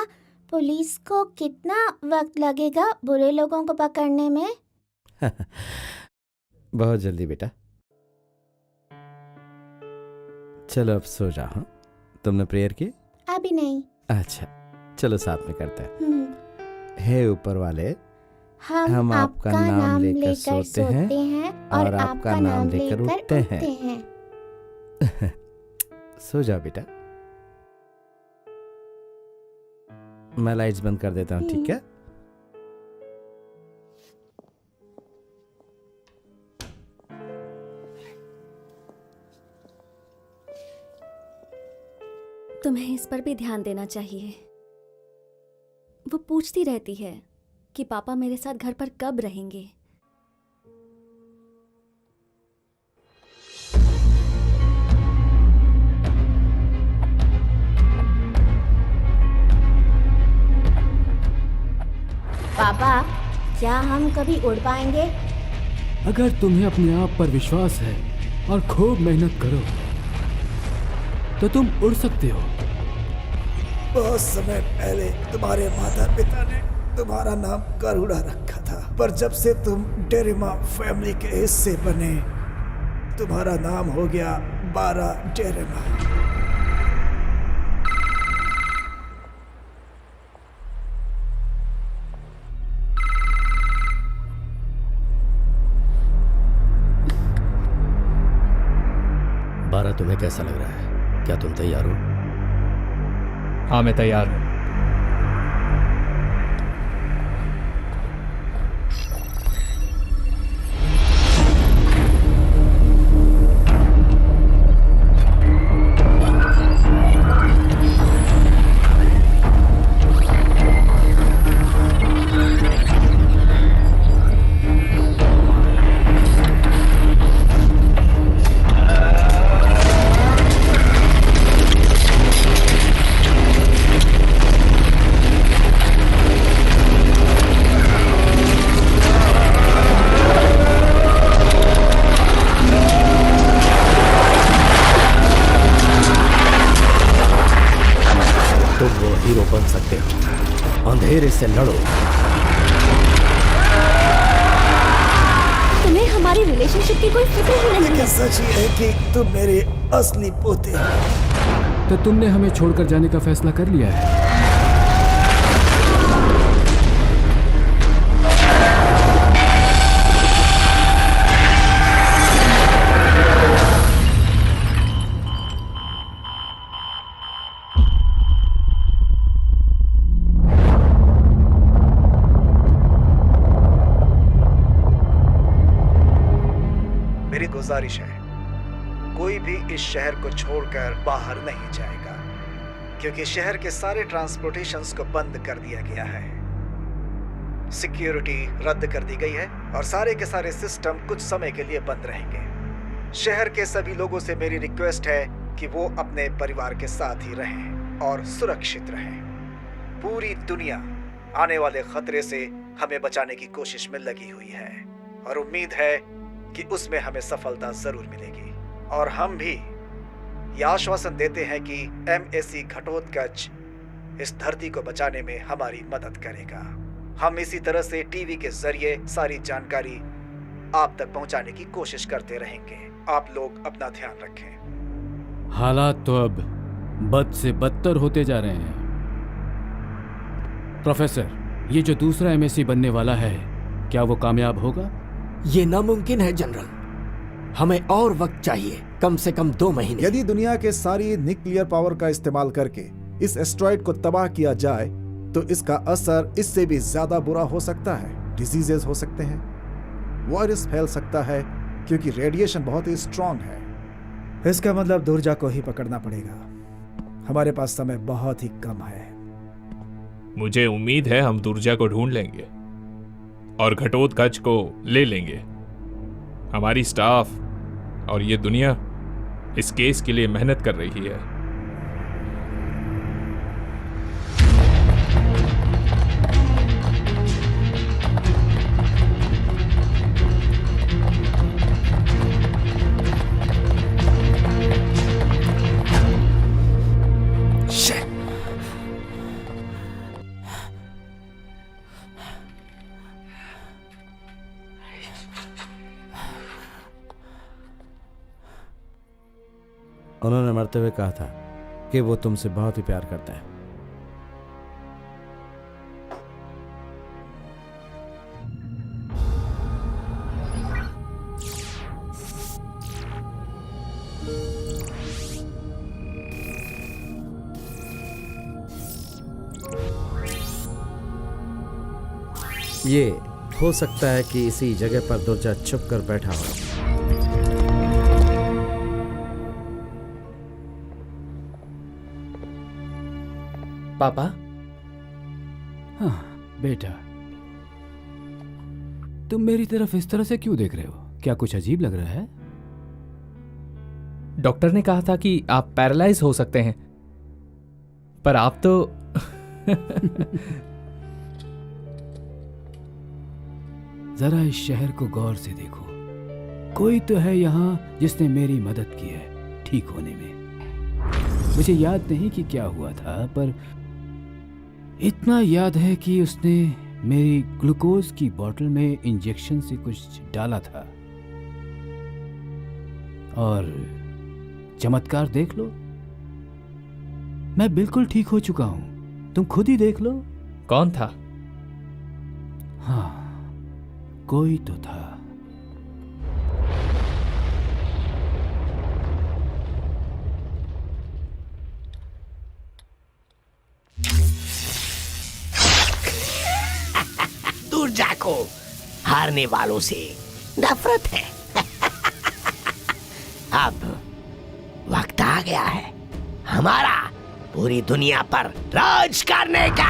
Speaker 13: पुलिस को कितना वक्त लगेगा बुरे लोगों को पकड़ने में?
Speaker 3: बहुत जल्दी बेटा। चलो अब सो जा। हाँ, तुमने प्रेयर की?
Speaker 13: अभी नहीं।
Speaker 3: अच्छा, चलो साथ में करते हैं। हे ऊपर वाले, हम आपका नाम लेकर सोते हैं और आपका नाम लेकर उठते हैं। सो जा बेटा। मैं लाइट्स बंद कर देता हूँ, ठीक है?
Speaker 1: तुम्हें इस पर भी ध्यान देना चाहिए। वो पूछती रहती है कि पापा मेरे साथ घर पर कब रहेंगे।
Speaker 13: पापा, क्या हम कभी उड़ पाएंगे?
Speaker 6: अगर तुम्हें अपने आप पर विश्वास है और खूब मेहनत करो तो तुम उड़ सकते हो।
Speaker 5: बहुत समय पहले तुम्हारे माता पिता ने तुम्हारा नाम गरुड़ा रखा था, पर जब से तुम डेरिमा फैमिली के हिस्से बने, तुम्हारा नाम हो गया बारा डेरिमा।
Speaker 4: बारा, तुम्हें कैसा लग रहा है? क्या तुम तैयार हो?
Speaker 2: हाँ, मैं तैयार हूँ।
Speaker 4: हीरो बन सकते हो। अंधेरे से लड़ो।
Speaker 1: तुम्हें हमारी रिलेशनशिप की कोई फिक्र ही नहीं है।
Speaker 10: सच ही है कि तुम मेरे असली पोते हो।
Speaker 6: तो तुमने हमें छोड़कर जाने का फैसला कर लिया है।
Speaker 5: मेरी गुजारिश है, कोई भी इस शहर को छोड़कर बाहर नहीं जाएगा, क्योंकि शहर के सारे ट्रांसपोर्टेशंस को बंद कर दिया गया है। सिक्योरिटी रद्द कर दी गई है और सारे के सारे सिस्टम कुछ समय के लिए बंद रहेंगे। शहर के सभी लोगों से मेरी रिक्वेस्ट है कि वो अपने परिवार के साथ ही रहें और सुरक्षित रहें। पूरी दुनिया आने वाले खतरे से हमें बचाने की कोशिश में लगी हुई है और उम्मीद है कि उसमें हमें सफलता जरूर मिलेगी। और हम भी ये आश्वासन देते हैं कि MAC घटोत्कच इस धरती को बचाने में हमारी मदद करेगा। हम इसी तरह से टीवी के जरिए सारी जानकारी आप तक पहुंचाने की कोशिश करते रहेंगे। आप लोग अपना ध्यान रखें।
Speaker 6: हालात तो अब बद से बदतर होते जा रहे हैं। प्रोफेसर, ये जो दूसरा MAC बनने वाला है, क्या वो कामयाब होगा?
Speaker 4: ये नामुमकिन है जनरल। हमें और वक्त चाहिए, कम से कम 2 महीने।
Speaker 5: यदि दुनिया के सारी न्यूक्लियर पावर का इस्तेमाल करके इस एस्ट्रॉइड को तबाह किया जाए तो इसका असर इससे भी ज्यादा बुरा हो सकता है। डिजीजेस हो सकते हैं, वायरस फैल सकता है, क्योंकि रेडिएशन बहुत ही स्ट्रांग है। इसका मतलब दुर्जा को ही पकड़ना पड़ेगा। हमारे पास समय बहुत ही कम है।
Speaker 2: मुझे उम्मीद है हम दुर्जा को ढूंढ लेंगे और घटोत्कच को ले लेंगे। हमारी स्टाफ और ये दुनिया इस केस के लिए मेहनत कर रही है।
Speaker 3: उन्होंने मरते हुए कहा था कि वो तुमसे बहुत ही प्यार करते हैं। ये हो सकता है कि इसी जगह पर दुर्जा छुप कर बैठा हो।
Speaker 2: पापा?
Speaker 6: हाँ बेटा, तुम मेरी तरफ इस तरह से क्यों देख रहे हो? क्या कुछ अजीब लग रहा है?
Speaker 2: डॉक्टर ने कहा था कि आप पैरालाइज हो सकते हैं, पर आप तो
Speaker 6: जरा इस शहर को गौर से देखो। कोई तो है यहाँ जिसने मेरी मदद की है ठीक होने में। मुझे याद नहीं कि क्या हुआ था, पर इतना याद है कि उसने मेरी ग्लूकोज की बोतल में इंजेक्शन से कुछ डाला था। और चमत्कार देख लो, मैं बिल्कुल ठीक हो चुका हूं। तुम खुद ही देख लो।
Speaker 2: कौन था?
Speaker 6: हाँ, कोई तो था।
Speaker 11: दुर्जा को हारने वालों से नफरत है। अब वक्त आ गया है हमारा पूरी दुनिया पर राज करने का।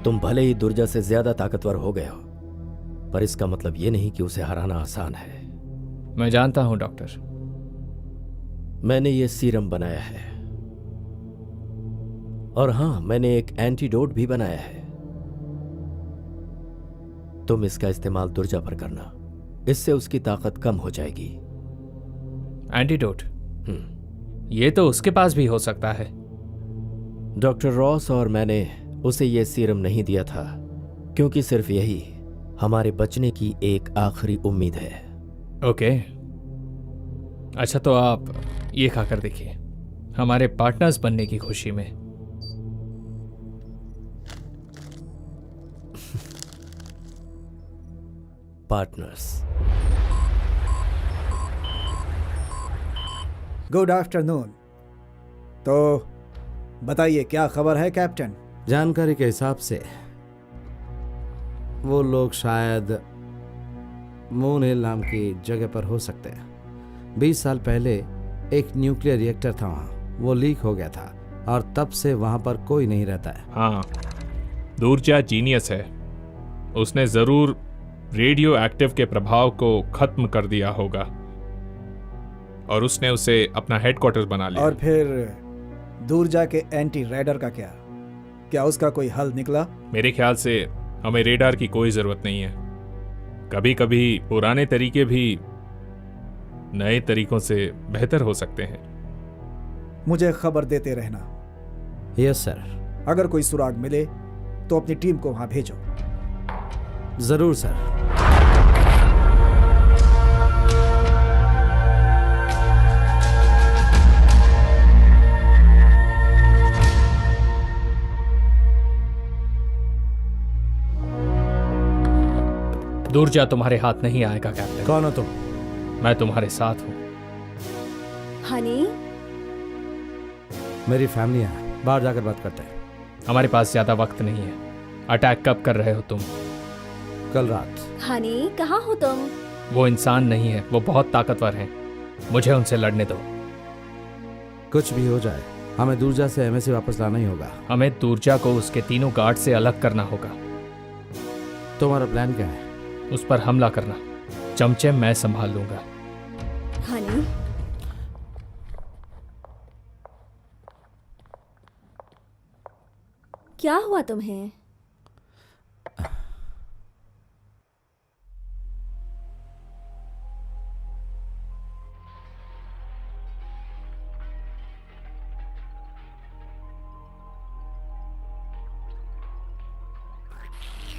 Speaker 7: तुम भले ही दुर्जा से ज्यादा ताकतवर हो गए हो, पर इसका मतलब ये नहीं कि उसे हराना आसान है।
Speaker 2: मैं जानता हूं डॉक्टर।
Speaker 7: मैंने ये सीरम बनाया है, और हां, मैंने एक एंटीडोट भी बनाया है। तुम इसका इस्तेमाल दुर्जा पर करना, इससे उसकी ताकत कम हो जाएगी।
Speaker 2: एंटीडोट? ये तो उसके पास भी हो सकता है।
Speaker 7: डॉक्टर रॉस और मैंने उसे यह सीरम नहीं दिया था क्योंकि सिर्फ यही हमारे बचने की एक आखिरी उम्मीद है।
Speaker 2: ओके, अच्छा तो आप ये खाकर देखिए, हमारे पार्टनर्स बनने की खुशी में।
Speaker 7: पार्टनर्स।
Speaker 5: Good afternoon. तो बताइए क्या खबर है कैप्टन?
Speaker 3: जानकारी के हिसाब से वो लोग शायद मून हिल नाम की जगह पर हो सकते हैं। 20 साल पहले एक न्यूक्लियर रिएक्टर था वहाँ, वो लीक हो गया था और तब से वहाँ पर कोई नहीं रहता है।
Speaker 14: हाँ, दुर्जा जीनियस है। उसने जरूर रेडियो एक्टिव के प्रभाव को खत्म कर दिया होगा और उसने उसे अपना हेडक्वार्टर बना लिया।
Speaker 5: और फिर दुर्जा के एंटी रेडर का क्या उसका कोई हल निकला?
Speaker 14: मेरे ख्याल से हमें रेडार की कोई जरूरत नहीं है। कभी कभी पुराने तरीके भी नए तरीकों से बेहतर हो सकते हैं।
Speaker 5: मुझे खबर देते रहना।
Speaker 3: Yes sir.
Speaker 5: अगर कोई सुराग मिले तो अपनी टीम को वहां भेजो।
Speaker 3: जरूर सर।
Speaker 2: दुर्जा तुम्हारे हाथ नहीं आएगा कैप्टन।
Speaker 3: कौन हो तुम?
Speaker 2: मैं तुम्हारे साथ हूं।
Speaker 1: हनी,
Speaker 3: मेरी फैमिली है, बाहर जाकर बात करते हैं।
Speaker 2: हमारे पास ज्यादा वक्त नहीं है। अटैक कब कर रहे हो तुम?
Speaker 3: कल रात।
Speaker 1: हनी कहाँ हो तुम?
Speaker 2: वो इंसान नहीं है, वो बहुत ताकतवर हैं। मुझे उनसे लड़ने दो।
Speaker 3: कुछ भी हो जाए, हमें दुर्जा से एमएससी वापस लाना ही होगा।
Speaker 2: हमें दुर्जा को उसके तीनों गार्ड से अलग करना होगा।
Speaker 3: तुम्हारा प्लान क्या है?
Speaker 2: उस पर हमला करना। चमचे मैं संभाल लूंगा।
Speaker 1: हनी, क्या हुआ तुम्हें?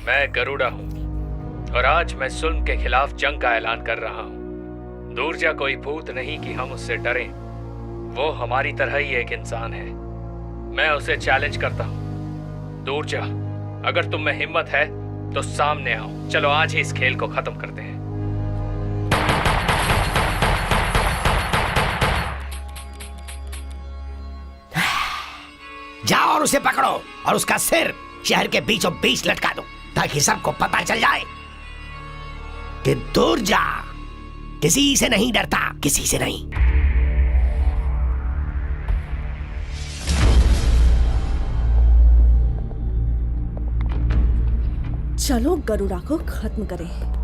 Speaker 2: मैं गरुड़ा हूं और आज मैं जुल्म के खिलाफ जंग का ऐलान कर रहा हूं। दुर्जा कोई भूत नहीं कि हम उससे डरें। वो हमारी तरह ही एक इंसान है। मैं उसे चैलेंज करता हूं। दुर्जा, अगर तुम में हिम्मत है तो सामने आओ। चलो आज ही इस खेल को खत्म करते हैं।
Speaker 11: जाओ और उसे पकड़ो और उसका सिर शहर के बीचों बीच लटका दो ताकि सबको पता चल जाए कि दुर्जा किसी से नहीं डरता, किसी से नहीं।
Speaker 1: चलो गरुड़ा को खत्म करें।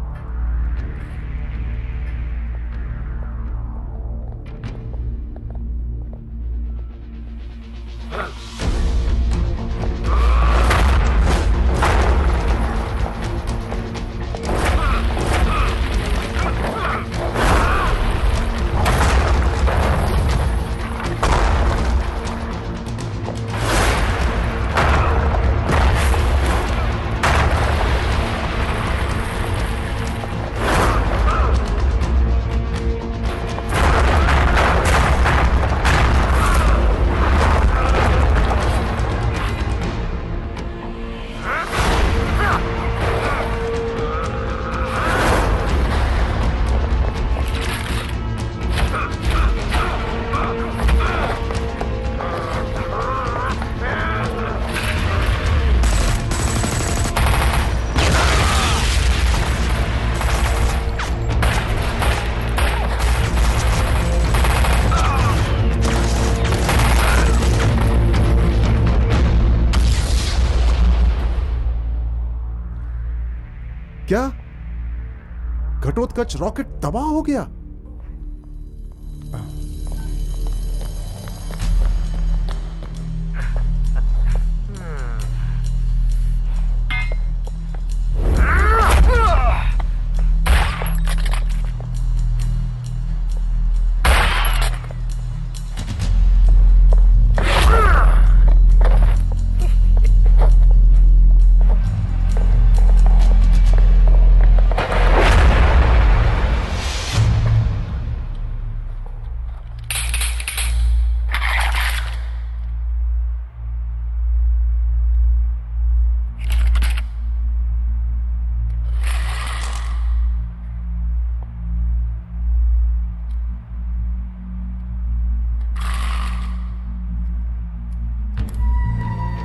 Speaker 9: क्या घटोत्कच रॉकेट तबाह हो गया?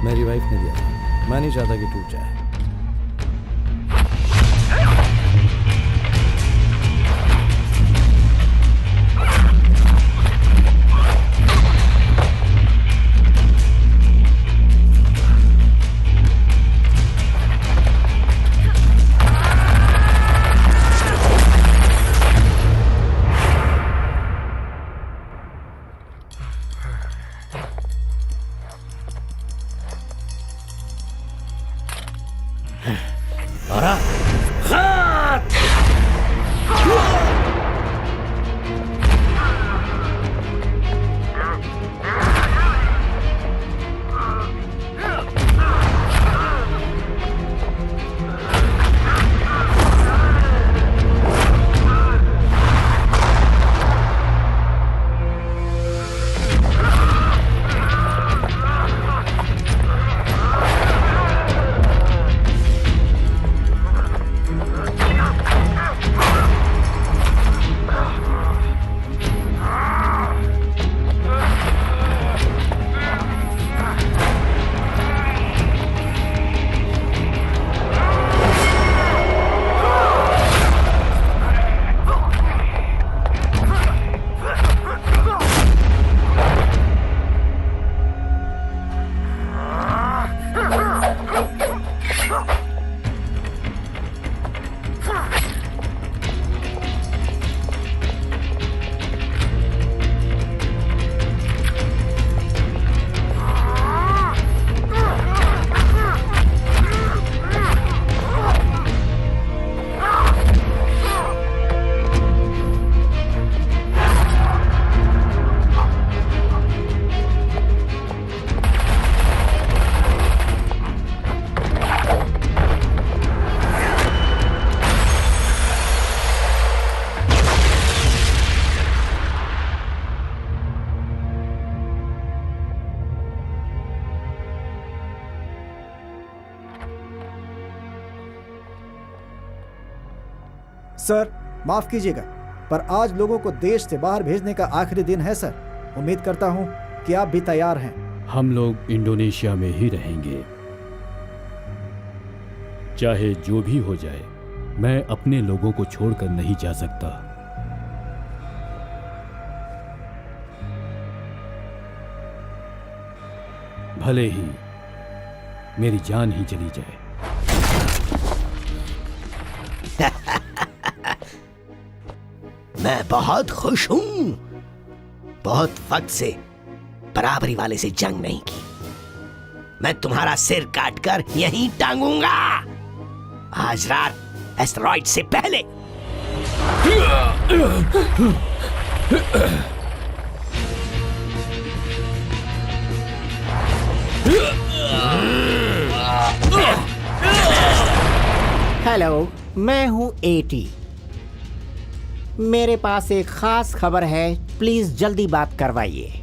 Speaker 3: मेरी वाइफ ने दिया था, मैं नहीं चाहता कि टूट जाए।
Speaker 5: सर माफ कीजिएगा, पर आज लोगों को देश से बाहर भेजने का आखिरी दिन है सर। उम्मीद करता हूं कि आप भी तैयार हैं।
Speaker 6: हम लोग इंडोनेशिया में ही रहेंगे, चाहे जो भी हो जाए। मैं अपने लोगों को छोड़कर नहीं जा सकता। भले ही मेरी जान ही चली जाए।
Speaker 11: मैं बहुत खुश हूं। बहुत वक्त से बराबरी वाले से जंग नहीं की। मैं तुम्हारा सिर काटकर यहीं टांगूंगा आज रात एस्टेरॉइड से पहले।
Speaker 15: हेलो, मैं हूं एटी। मेरे पास एक खास खबर है, प्लीज जल्दी बात करवाइए।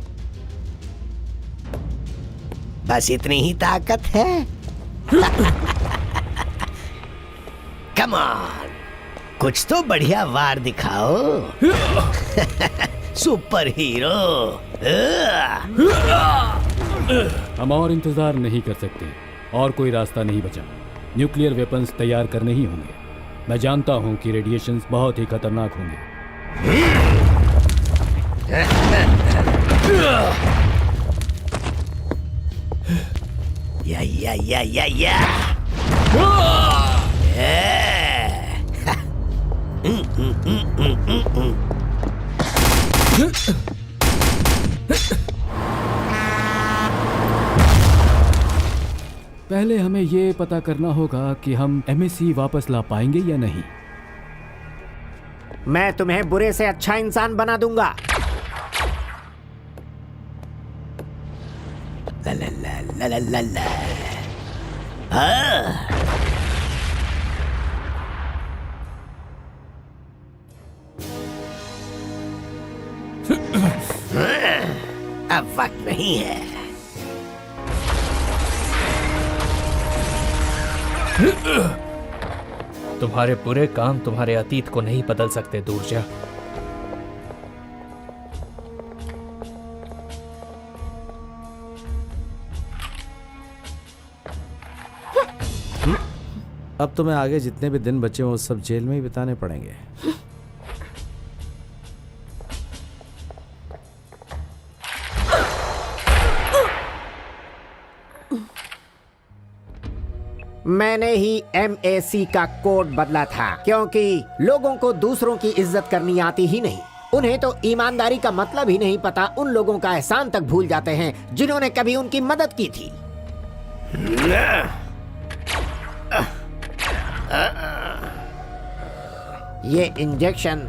Speaker 11: बस इतनी ही ताकत है? कम ऑन, कुछ तो बढ़िया वार दिखाओ। Super hero.
Speaker 6: हम और इंतजार नहीं कर सकते, और कोई रास्ता नहीं बचा। न्यूक्लियर वेपन्स तैयार करने ही होंगे। मैं जानता हूं कि रेडिएशंस बहुत ही खतरनाक होंगे।
Speaker 11: या
Speaker 6: पहले हमें ये पता करना होगा कि हम एमएससी वापस ला पाएंगे या नहीं।
Speaker 15: मैं तुम्हें बुरे से अच्छा इंसान बना दूंगा।
Speaker 11: ला ला ला ला ला ला ला। हाँ। अब वक्त नहीं है।
Speaker 2: तुम्हारे बुरे काम तुम्हारे अतीत को नहीं बदल सकते दूरजा।
Speaker 3: अब तुम्हें आगे जितने भी दिन बचे हैं वो सब जेल में ही बिताने पड़ेंगे।
Speaker 15: मैंने ही MAC का कोड बदला था क्योंकि लोगों को दूसरों की इज्जत करनी आती ही नहीं। उन्हें तो ईमानदारी का मतलब ही नहीं पता। उन लोगों का एहसान तक भूल जाते हैं जिन्होंने कभी उनकी मदद की थी। ये इंजेक्शन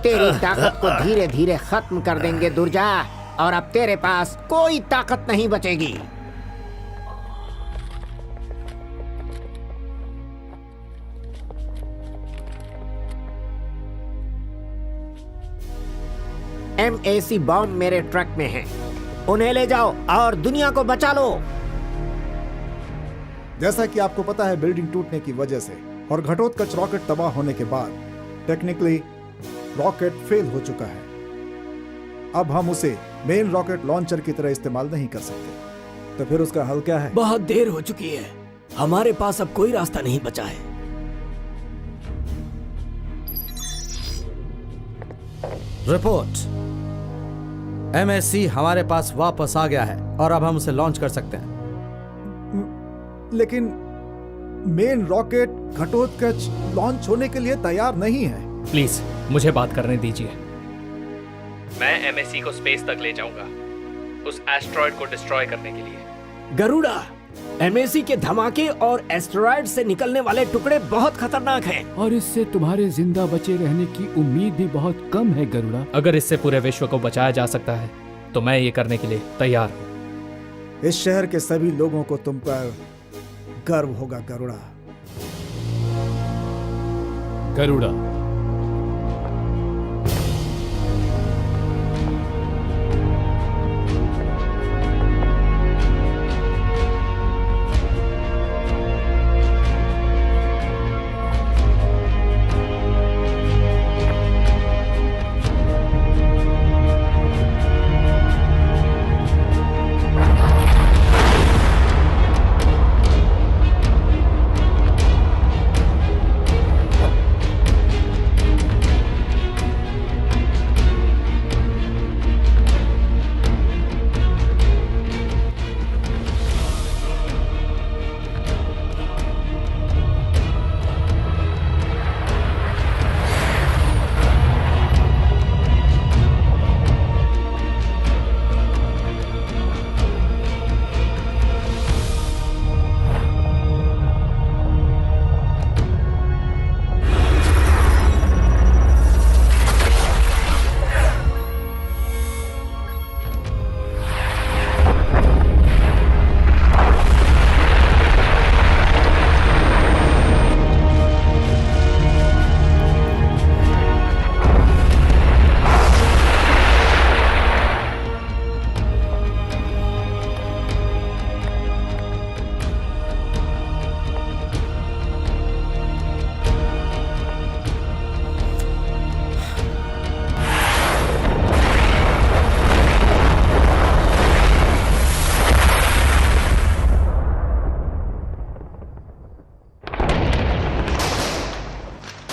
Speaker 15: तेरी ताकत को धीरे धीरे खत्म कर देंगे दुर्जा, और अब तेरे पास कोई ताकत नहीं बचेगी। MAC बॉम्ब मेरे ट्रक में है, उन्हें ले जाओ और दुनिया को बचा लो।
Speaker 5: जैसा कि आपको पता है, बिल्डिंग टूटने की वजह से और घटोत्कच रॉकेट तबाह होने के बाद टेक्निकली रॉकेट फेल हो चुका है। अब हम उसे मेन रॉकेट लॉन्चर की तरह इस्तेमाल नहीं कर सकते। तो फिर उसका हल क्या है?
Speaker 4: बहुत देर हो चुकी है, हमारे पास अब कोई रास्ता नहीं बचा है।
Speaker 3: रिपोर्ट, MAC हमारे पास वापस आ गया है और अब हम उसे लॉन्च कर सकते हैं।
Speaker 5: लेकिन मेन रॉकेट घटोत्कच लॉन्च होने के लिए तैयार नहीं है।
Speaker 2: प्लीज मुझे बात करने दीजिए। मैं MAC को स्पेस तक ले जाऊंगा उस एस्ट्रॉयड को डिस्ट्रॉय करने के लिए।
Speaker 4: गरुड़ा, MAC के धमाके और एस्टेरॉयड से निकलने वाले टुकड़े बहुत खतरनाक हैं।
Speaker 6: और इससे तुम्हारे जिंदा बचे रहने की उम्मीद भी बहुत कम है गरुड़ा।
Speaker 2: अगर इससे पूरे विश्व को बचाया जा सकता है तो मैं ये करने के लिए तैयार हूँ।
Speaker 5: इस शहर के सभी लोगों को तुम पर गर्व होगा गरुड़ा।
Speaker 6: गरुड़ा,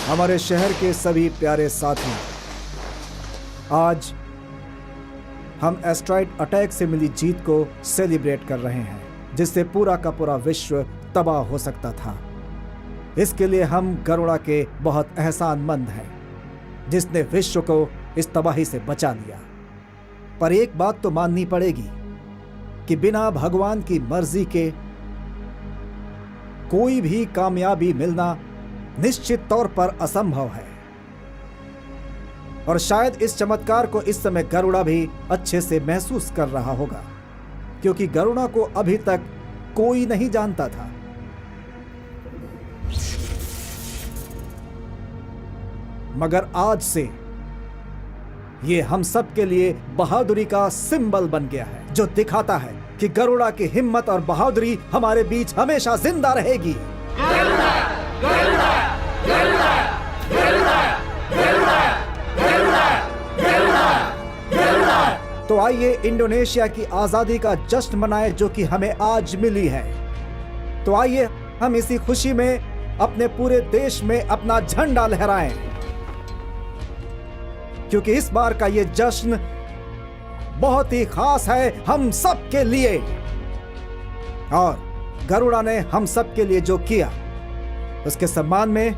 Speaker 5: हमारे शहर के सभी प्यारे साथियों, आज हम एस्ट्रॉयड अटैक से मिली जीत को सेलिब्रेट कर रहे हैं, जिससे पूरा का पूरा विश्व तबाह हो सकता था। इसके लिए हम गरुड़ा के बहुत एहसानमंद हैं, जिसने विश्व को इस तबाही से बचा लिया। पर एक बात तो माननी पड़ेगी कि बिना भगवान की मर्जी के कोई भी कामयाबी मिलना निश्चित तौर पर असंभव है। और शायद इस चमत्कार को इस समय गरुड़ा भी अच्छे से महसूस कर रहा होगा, क्योंकि गरुड़ा को अभी तक कोई नहीं जानता था। मगर आज से ये हम सब के लिए बहादुरी का सिंबल बन गया है, जो दिखाता है कि गरुड़ा की हिम्मत और बहादुरी हमारे बीच हमेशा जिंदा रहेगी। गरुड़ा, गरुड़ा, गरुड़ा, गरुड़ा, गरुड़ा, गरुड़ा, गरुड़ा, गरुड़ा। तो आइए इंडोनेशिया की आजादी का जश्न मनाएं, जो कि हमें आज मिली है। तो आइए हम इसी खुशी में अपने पूरे देश में अपना झंडा लहराएं, क्योंकि इस बार का ये जश्न बहुत ही खास है हम सब के लिए। और गरुड़ा ने हम सब के लिए जो किया, उसके सम्मान में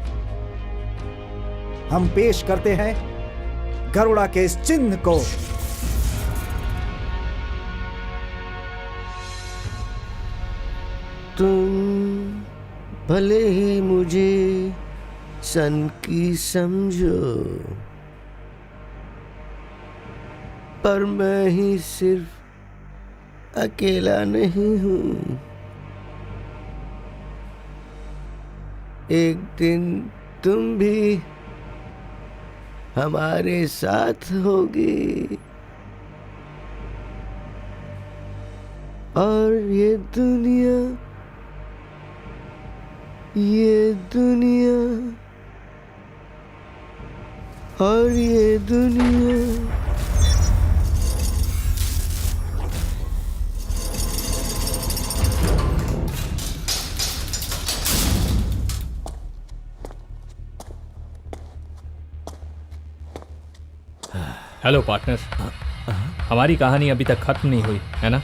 Speaker 5: हम पेश करते हैं गरुड़ा के इस चिन्ह को।
Speaker 11: तुम भले ही मुझे सन की समझो, पर मैं ही सिर्फ अकेला नहीं हूं। एक दिन तुम भी हमारे साथ होगी, और ये दुनिया और ये दुनिया
Speaker 2: हेलो पार्टनर, हमारी कहानी अभी तक खत्म नहीं हुई है ना?